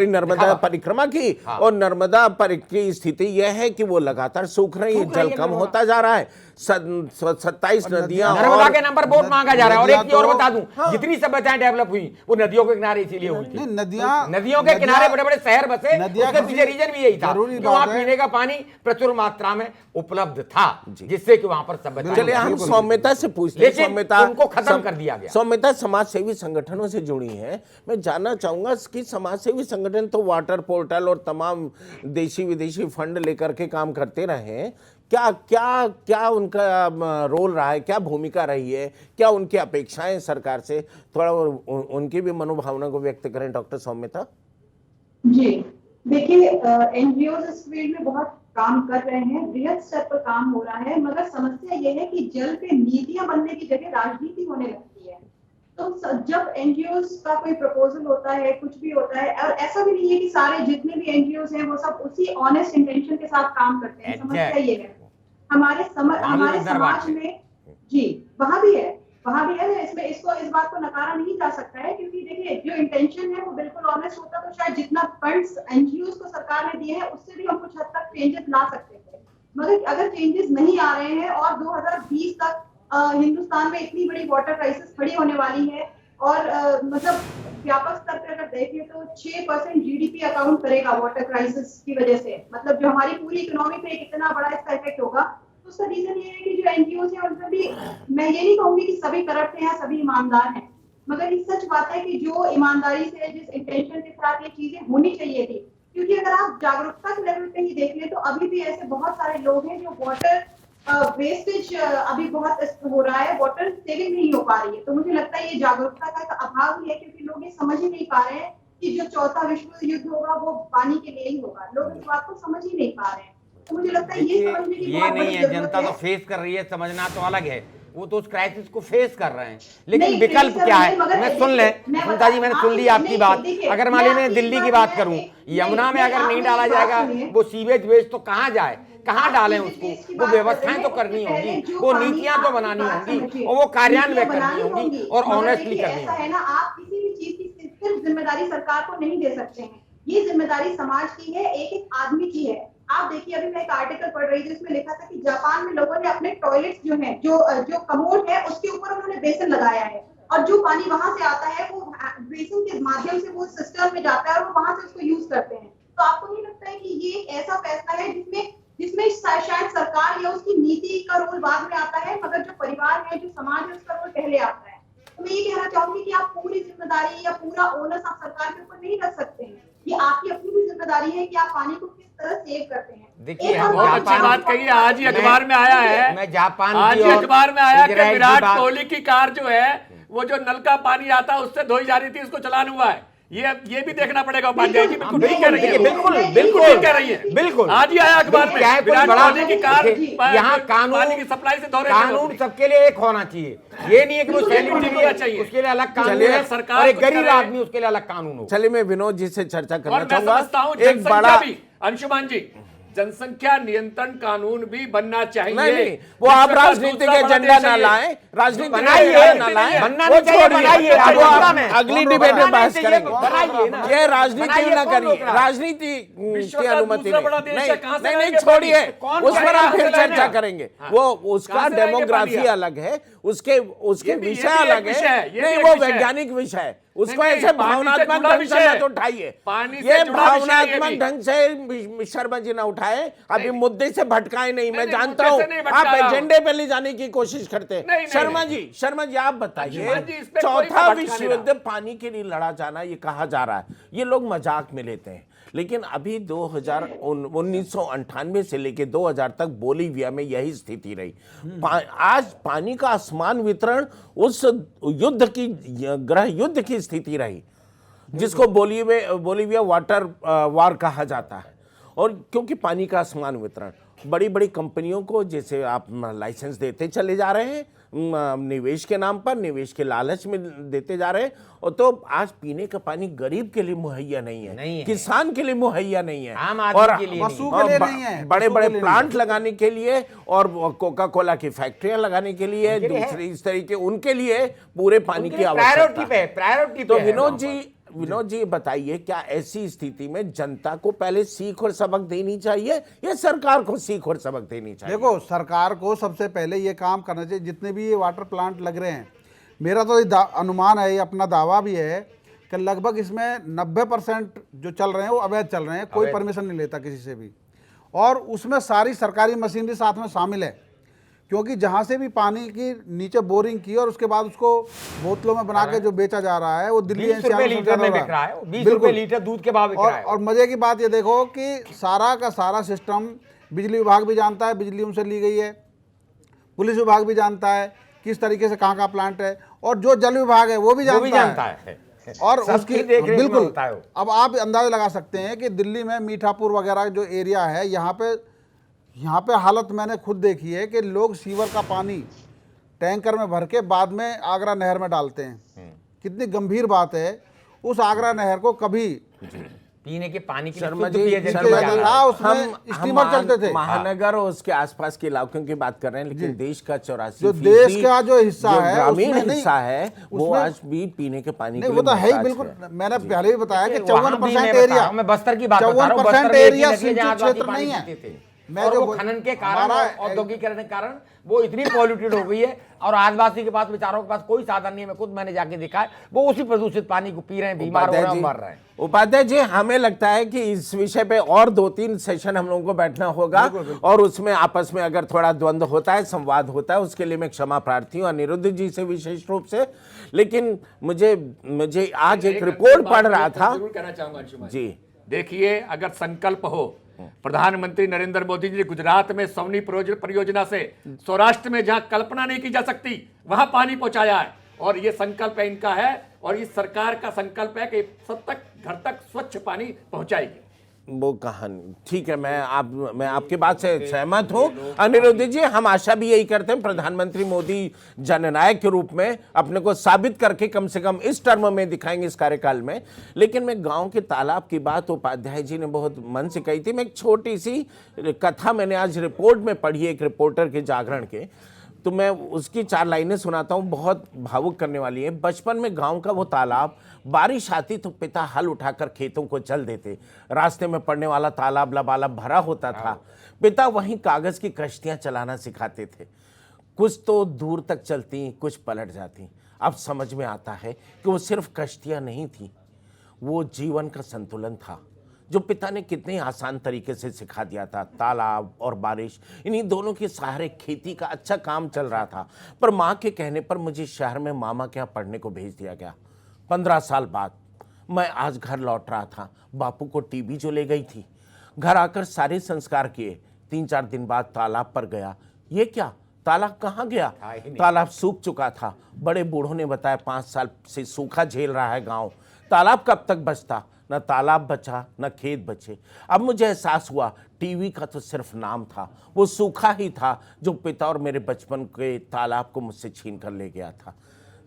नर्मदा परिक्रमा की, और नर्मदा की स्थिति यह है कि वो लगातार सूख रही है, जल कम होता जा रहा है, 27 नदियां, नर्मदा के नंबर बहुत मांगा जा रहा है। और एक चीज और बता दूं, जितनी सभ्यताएं डेवलप हुई वो नदियों के किनारे इसीलिए हुई थी। नदियों के किनारे बड़े बड़े शहर बसे, उसके पीछे रीजन भी यही था कि वहां पीने का पानी प्रचुर मात्रा में उपलब्ध था, जिससे कि वहां पर सभ्यता। चलिए हम सौम्यता से पूछते हैं, सौम्यता उनको खत्म कर दिया गया। सौम्यता समाज सेवी संगठनों से जुड़ी है, मैं जानना चाहूंगा कि समाज सेवी संगठन तो वाटर पोर्टल और तमाम देशी विदेशी फंड लेकर के काम करते रहे, क्या क्या क्या उनका रोल रहा है, क्या भूमिका रही है, क्या उनकी अपेक्षाएं सरकार से, थोड़ा उनकी भी मनोभावना को व्यक्त करें डॉक्टर सौम्यता जी। देखिए एनजीओ इस फील्ड में बहुत काम कर रहे हैं, बृहद स्तर पर काम हो रहा है, मगर समस्या ये है कि जल पे नीतियां बनने की जगह राजनीति होने लगती है। तो जब एनजीओ का कोई प्रपोजल होता है, कुछ भी होता है, और ऐसा भी नहीं है कि सारे जितने भी एनजीओ हैं वो सब उसी ऑनेस्ट इंटेंशन के साथ काम करते हैं। समस्या ये है हमारे समाज में जी, वहां भी है इसमें, इसको इस बात को नकारा नहीं जा सकता है, क्योंकि देखिए जो इंटेंशन है वो बिल्कुल ऑनेस्ट होता तो शायद जितना फंड्स एनजीओ को सरकार ने दिए हैं उससे भी हम कुछ हद तक चेंजेस ला सकते थे। मगर अगर चेंजेस नहीं आ रहे हैं और 2020 तक हिंदुस्तान में इतनी बड़ी वाटर क्राइसिस खड़ी होने वाली है, और मतलब व्यापक स्तर पर अगर देखें तो 6% जीडीपी अकाउंट करेगा वाटर क्राइसिस की वजह से, मतलब जो हमारी पूरी इकोनॉमी पे कितना बड़ा इसका इफेक्ट होगा। तो उसका रीजन ये है कि जो एनजीओ है उनमें भी, मैं ये नहीं कहूंगी कि सभी करप्ट हैं, सभी ईमानदार हैं, मगर ये सच बात है कि जो ईमानदारी से, जिस इंटेंशन के साथ ये चीजें होनी चाहिए थी, क्योंकि अगर आप जागरूकता के लेवल पे ही देख लें तो अभी भी ऐसे बहुत सारे लोग हैं जो वाटर वेस्टेज अभी बहुत हो रहा है, वाटर सेविंग नहीं हो पा रही है। तो मुझे लगता है ये जागरूकता का अभाव ही है, क्योंकि लोग ये समझ ही नहीं पा रहे हैं कि जो चौथा विश्व युद्ध होगा वो पानी के लिए ही होगा। लोग इस बात को समझ ही नहीं पा रहे हैं। तो मुझे लगता है ये समझने की ये नहीं है, जनता तो फेस कर रही है, समझना तो अलग है, वो तो उस क्राइसिस को फेस कर रहे हैं, लेकिन विकल्प क्या है? मैं सुन ले ममता जी, मैंने सुन ली आपकी बात। अगर मान ली मैं दिल्ली की बात करूं, यमुना में अगर नहीं डाला जाएगा वो सीवेज वेस्ट तो कहाँ जाए, कहाँ डालें उसको? वो व्यवस्थाएं तो करनी होंगी, वो नीतियां तो बनानी होंगी, और वो कार्यान्वयन करनी होंगी, और ऑनेस्टली करनी होगी। है ना, आप किसी भी चीज की सिर्फ जिम्मेदारी सरकार को नहीं दे सकते हैं, ये जिम्मेदारी समाज की है, एक एक आदमी की है। आप देखिए, अभी मैं एक आर्टिकल पढ़ रही थी, जिसमें लिखा था कि जापान में लोगों ने अपने टॉयलेट्स जो हैं, जो कमोड है, उसके ऊपर उन्होंने बेसिन लगाया है, और जो पानी वहां से आता है वो बेसिन के माध्यम से वो सिस्टम में जाता है और वो वहां से उसको यूज करते हैं। तो आपको नहीं लगता है कि ये एक ऐसा फैसला है जिसमें शायद सरकार या उसकी नीति का रोल बाद में आता है, मगर जो परिवार है, जो समाज है, उसका रोल पहले आता है? तो मैं ये कहना चाहूंगी कि आप पूरी जिम्मेदारी या पूरा ओनस आप सरकार के ऊपर नहीं रख सकते हैं। ये आपकी अपनी भी जिम्मेदारी है कि आप पानी को किस तरह सेव करते हैं। देखिए, एक हम और बहुत अच्छी बात कही है। आज ही अखबार में आया है, मैं जापान आज की ही और अखबार में आया कि इजराइल की विराट बात- कोहली की कार जो है, वो जो नल का पानी आता है उससे धोई जा रही थी, उसको चलान हुआ है। ये भी देखना पड़ेगा। उपाध्याय जी बिल्कुल ठीक कह रही है, बिल्कुल ठीक कह रही है, बिल्कुल। आज ही आया अखबार में, चाहे कोई विराट बड़ा कोहली की कार यहाँ कानून पानी की सप्लाई से धो रहे थे। कानून सबके लिए एक होना चाहिए। ये नहीं है कि वो सेलिब्रिटी होना चाहिए, उसके लिए अलग कानून चलिए, है, सरकार और एक कुछ गरीब करे। आदमी उसके लिए अलग कानून हो। चलिए मैं विनोद जी से चर्चा करना और मैं चाहूंगा। समझता हूं एक बड़ा भी, अंशुमान जी, जनसंख्या नियंत्रण कानून भी बनना चाहिए। नहीं, वो आप राजनीतिक एजेंडा ना लाएं, राजनीतिक बनाइए, एजेंडा ना लाएं, बनना वो नहीं चाहिए, छोड़िए। बनाइए, अब वो आप बनना में। अगली कौन डिबेट में रोक रहा बहस है? करेंगे। बनाइए ना। ये राजनीति बनाइए, ना कौन करिए, रोक रहा है? राजनीति विश्व की का अनुमति दूसरा बड़ा देश है, कहां से नहीं, लाएंगे छोड़िए, कौन उस पर आप कहाँ फिर से लाएंगे? चर्चा करेंगे। वो उसका कहां से लाएंगे डेमोग्राफी पानी? अलग है, उसके ये भी विषय एक अलग विषय है, है। ये नहीं, भी वो एक विषय है। वैज्ञानिक विषय है, उसको नहीं, ऐसे पानी से भावनात्मक जुड़ा ढंग विषय से है। मत उठाइए। पानी से ये जुड़ा विषय है, ये भावनात्मक भी। ढंग से शर्मा जी ना उठाए, अभी मुद्दे से भटकाए नहीं। मैं नहीं, जानता मुद्दे हूँ से नहीं भटका आप रहा हूं। एजेंडे पे ले जाने की कोशिश करते हैं। नहीं, शर्मा जी आप बताइए, अंशुमान जी, इस पे कोई चौथा भटका विश्व नहीं युद्ध पानी के लिए लड़ा जाना ये कहा जा रहा है, ये लोग मजाक में लेते हैं, लेकिन अभी 1998 से लेकर 2000 तक बोलीविया में यही स्थिति रही। आज पानी का असमान वितरण उस युद्ध की, गृह युद्ध की स्थिति रही, जिसको बोलीविया वाटर वार कहा जाता है। और क्योंकि पानी का असमान वितरण, बड़ी बड़ी कंपनियों को जैसे आप लाइसेंस देते चले जा रहे हैं, निवेश के नाम पर, निवेश के लालच में देते जा रहे हैं, और तो आज पीने का पानी गरीब के लिए मुहैया नहीं है, किसान के लिए मुहैया नहीं है, आम आदमी और के लिए पशु के लिए नहीं है, बड़े पशु बड़े के लिए प्लांट लगाने के लिए और कोका कोला की फैक्ट्रियां लगाने के लिए, दूसरी इस तरीके उनके लिए पूरे पानी की आवश्यकता है। प्रायोरिटी तो विनोद जी बताइए, क्या ऐसी स्थिति में जनता को पहले सीख और सबक देनी चाहिए या सरकार को सीख और सबक देनी चाहिए? देखो, सरकार को सबसे पहले ये काम करना चाहिए। जितने भी ये वाटर प्लांट लग रहे हैं, मेरा तो ये अनुमान है, ये अपना दावा भी है कि लगभग इसमें 90% जो चल रहे हैं वो अवैध चल रहे हैं, कोई परमिशन नहीं लेता किसी से भी, और उसमें सारी सरकारी मशीनरी साथ में शामिल है। क्योंकि जहाँ से भी पानी की नीचे बोरिंग की और उसके बाद उसको बोतलों में बना के जो बेचा जा रहा है, वो दिल्ली 20 रुपए लीटर में बिक रहा है, 20 रुपए लीटर दूध के भाव बिक रहा है। और मजे की बात ये देखो कि सारा का सारा सिस्टम बिजली विभाग भी जानता है, बिजली उनसे ली गई है, पुलिस विभाग भी जानता है किस तरीके से कहाँ का प्लांट है, और जो जल विभाग है वो भी जानता है। और उसकी बिल्कुल, अब आप अंदाजा लगा सकते हैं कि दिल्ली में मीठापुर वगैरह जो एरिया है, यहाँ पे हालत मैंने खुद देखी है कि लोग सीवर का पानी टैंकर में भर के बाद में आगरा नहर में डालते हैं। कितनी गंभीर बात है। उस आगरा नहर को कभी पीने के पानी की शर्मा शुद्ध जी, पेयजल उसमें स्टीमर चलते थे। महानगर और उसके आसपास के इलाकों की बात कर रहे हैं, लेकिन देश का 84 जो देश का जो हिस्सा है, ग्रामीण हिस्सा है, वो आज भी पीने के पानी के लिए वो तो है ही बिल्कुल। मैंने पहले भी बताया कि 54% एरिया, मैं बस्तर की बात बता रहा हूं, 54% एरिया सिंचित क्षेत्र नहीं है। और वो खनन के कारण, औद्योगिकरण के कारण वो इतनी पॉल्यूटेड हो गई है, और आदिवासी के पास, बेचारों के पास कोई साधन नहीं है। मैं खुद मैंने जाके देखा है, वो उसी प्रदूषित पानी को पी रहे हैं, बीमार हो रहे हैं, मर रहे हैं। उपाध्याय जी, हमें लगता है कि इस विषय पे और 2-3 सेशन हम लोगों को बैठना होगा, और उसमें आपस में अगर थोड़ा द्वंद्व होता है, संवाद होता है, उसके लिए मैं क्षमा प्रार्थी हूँ अनिरुद्ध जी से विशेष रूप से। लेकिन मुझे आज एक रिपोर्ट पढ़ रहा था, जरूर कहना चाहूंगा अंशुमान जी। देखिए, अगर संकल्प हो, प्रधानमंत्री नरेंद्र मोदी जी ने गुजरात में सवनी परियोजना से सौराष्ट्र में जहां कल्पना नहीं की जा सकती वहां पानी पहुंचाया है, और ये संकल्प है इनका है, और इस सरकार का संकल्प है कि सब तक घर तक स्वच्छ पानी पहुंचाएगी। वो कहानी ठीक है, मैं आपकी बात से सहमत हूं अनिरुद्ध जी। हम आशा भी यही करते हैं प्रधानमंत्री मोदी जननायक के रूप में अपने को साबित करके कम से कम इस टर्म में दिखाएंगे, इस कार्यकाल में। लेकिन मैं गांव के तालाब की बात उपाध्याय जी ने बहुत मन से कही थी। मैं एक छोटी सी कथा मैंने आज रिपोर्ट में पढ़ी, एक रिपोर्टर के जागरण के, तो मैं उसकी 4 लाइनें सुनाता हूँ, बहुत भावुक करने वाली है। बचपन में गांव का वो तालाब, बारिश आती तो पिता हल उठाकर खेतों को चल देते। रास्ते में पड़ने वाला तालाब लबालब भरा होता था। पिता वहीं कागज की कश्तियां चलाना सिखाते थे। कुछ तो दूर तक चलती, कुछ पलट जाती। अब समझ में आता है कि वो सिर्फ कश्तियां नहीं थी, वो जीवन का संतुलन था जो पिता ने कितने आसान तरीके से सिखा दिया था। तालाब और बारिश, इन्हीं दोनों के सहारे खेती का अच्छा काम चल रहा था। पर माँ के कहने पर मुझे शहर में मामा के यहाँ पढ़ने को भेज दिया गया। 15 साल बाद मैं आज घर लौट रहा था। बापू को टीबी जो ले गई थी। घर आकर सारे संस्कार किए। 3-4 दिन बाद तालाब पर गया। ये क्या, तालाब कहाँ गया? तालाब सूख चुका था। बड़े बूढ़ों ने बताया 5 साल से सूखा झेल रहा है गांव। तालाब कब तक बचता? न तालाब बचा न खेत बचे। अब मुझे एहसास हुआ टीवी का तो सिर्फ नाम था, वो सूखा ही था जो पिता और मेरे बचपन के तालाब को मुझसे छीन कर ले गया था।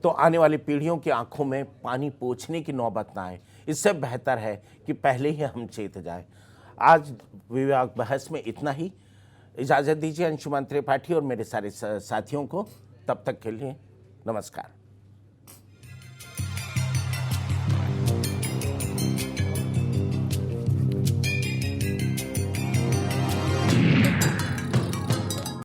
तो आने वाली पीढ़ियों की आंखों में पानी पोंछने की नौबत ना आए, इससे बेहतर है कि पहले ही हम चेत जाए। आज विभाग बहस में इतना ही। इजाज़त दीजिए अंशुमान त्रिपाठी और मेरे सारे साथियों को। तब तक के लिए नमस्कार।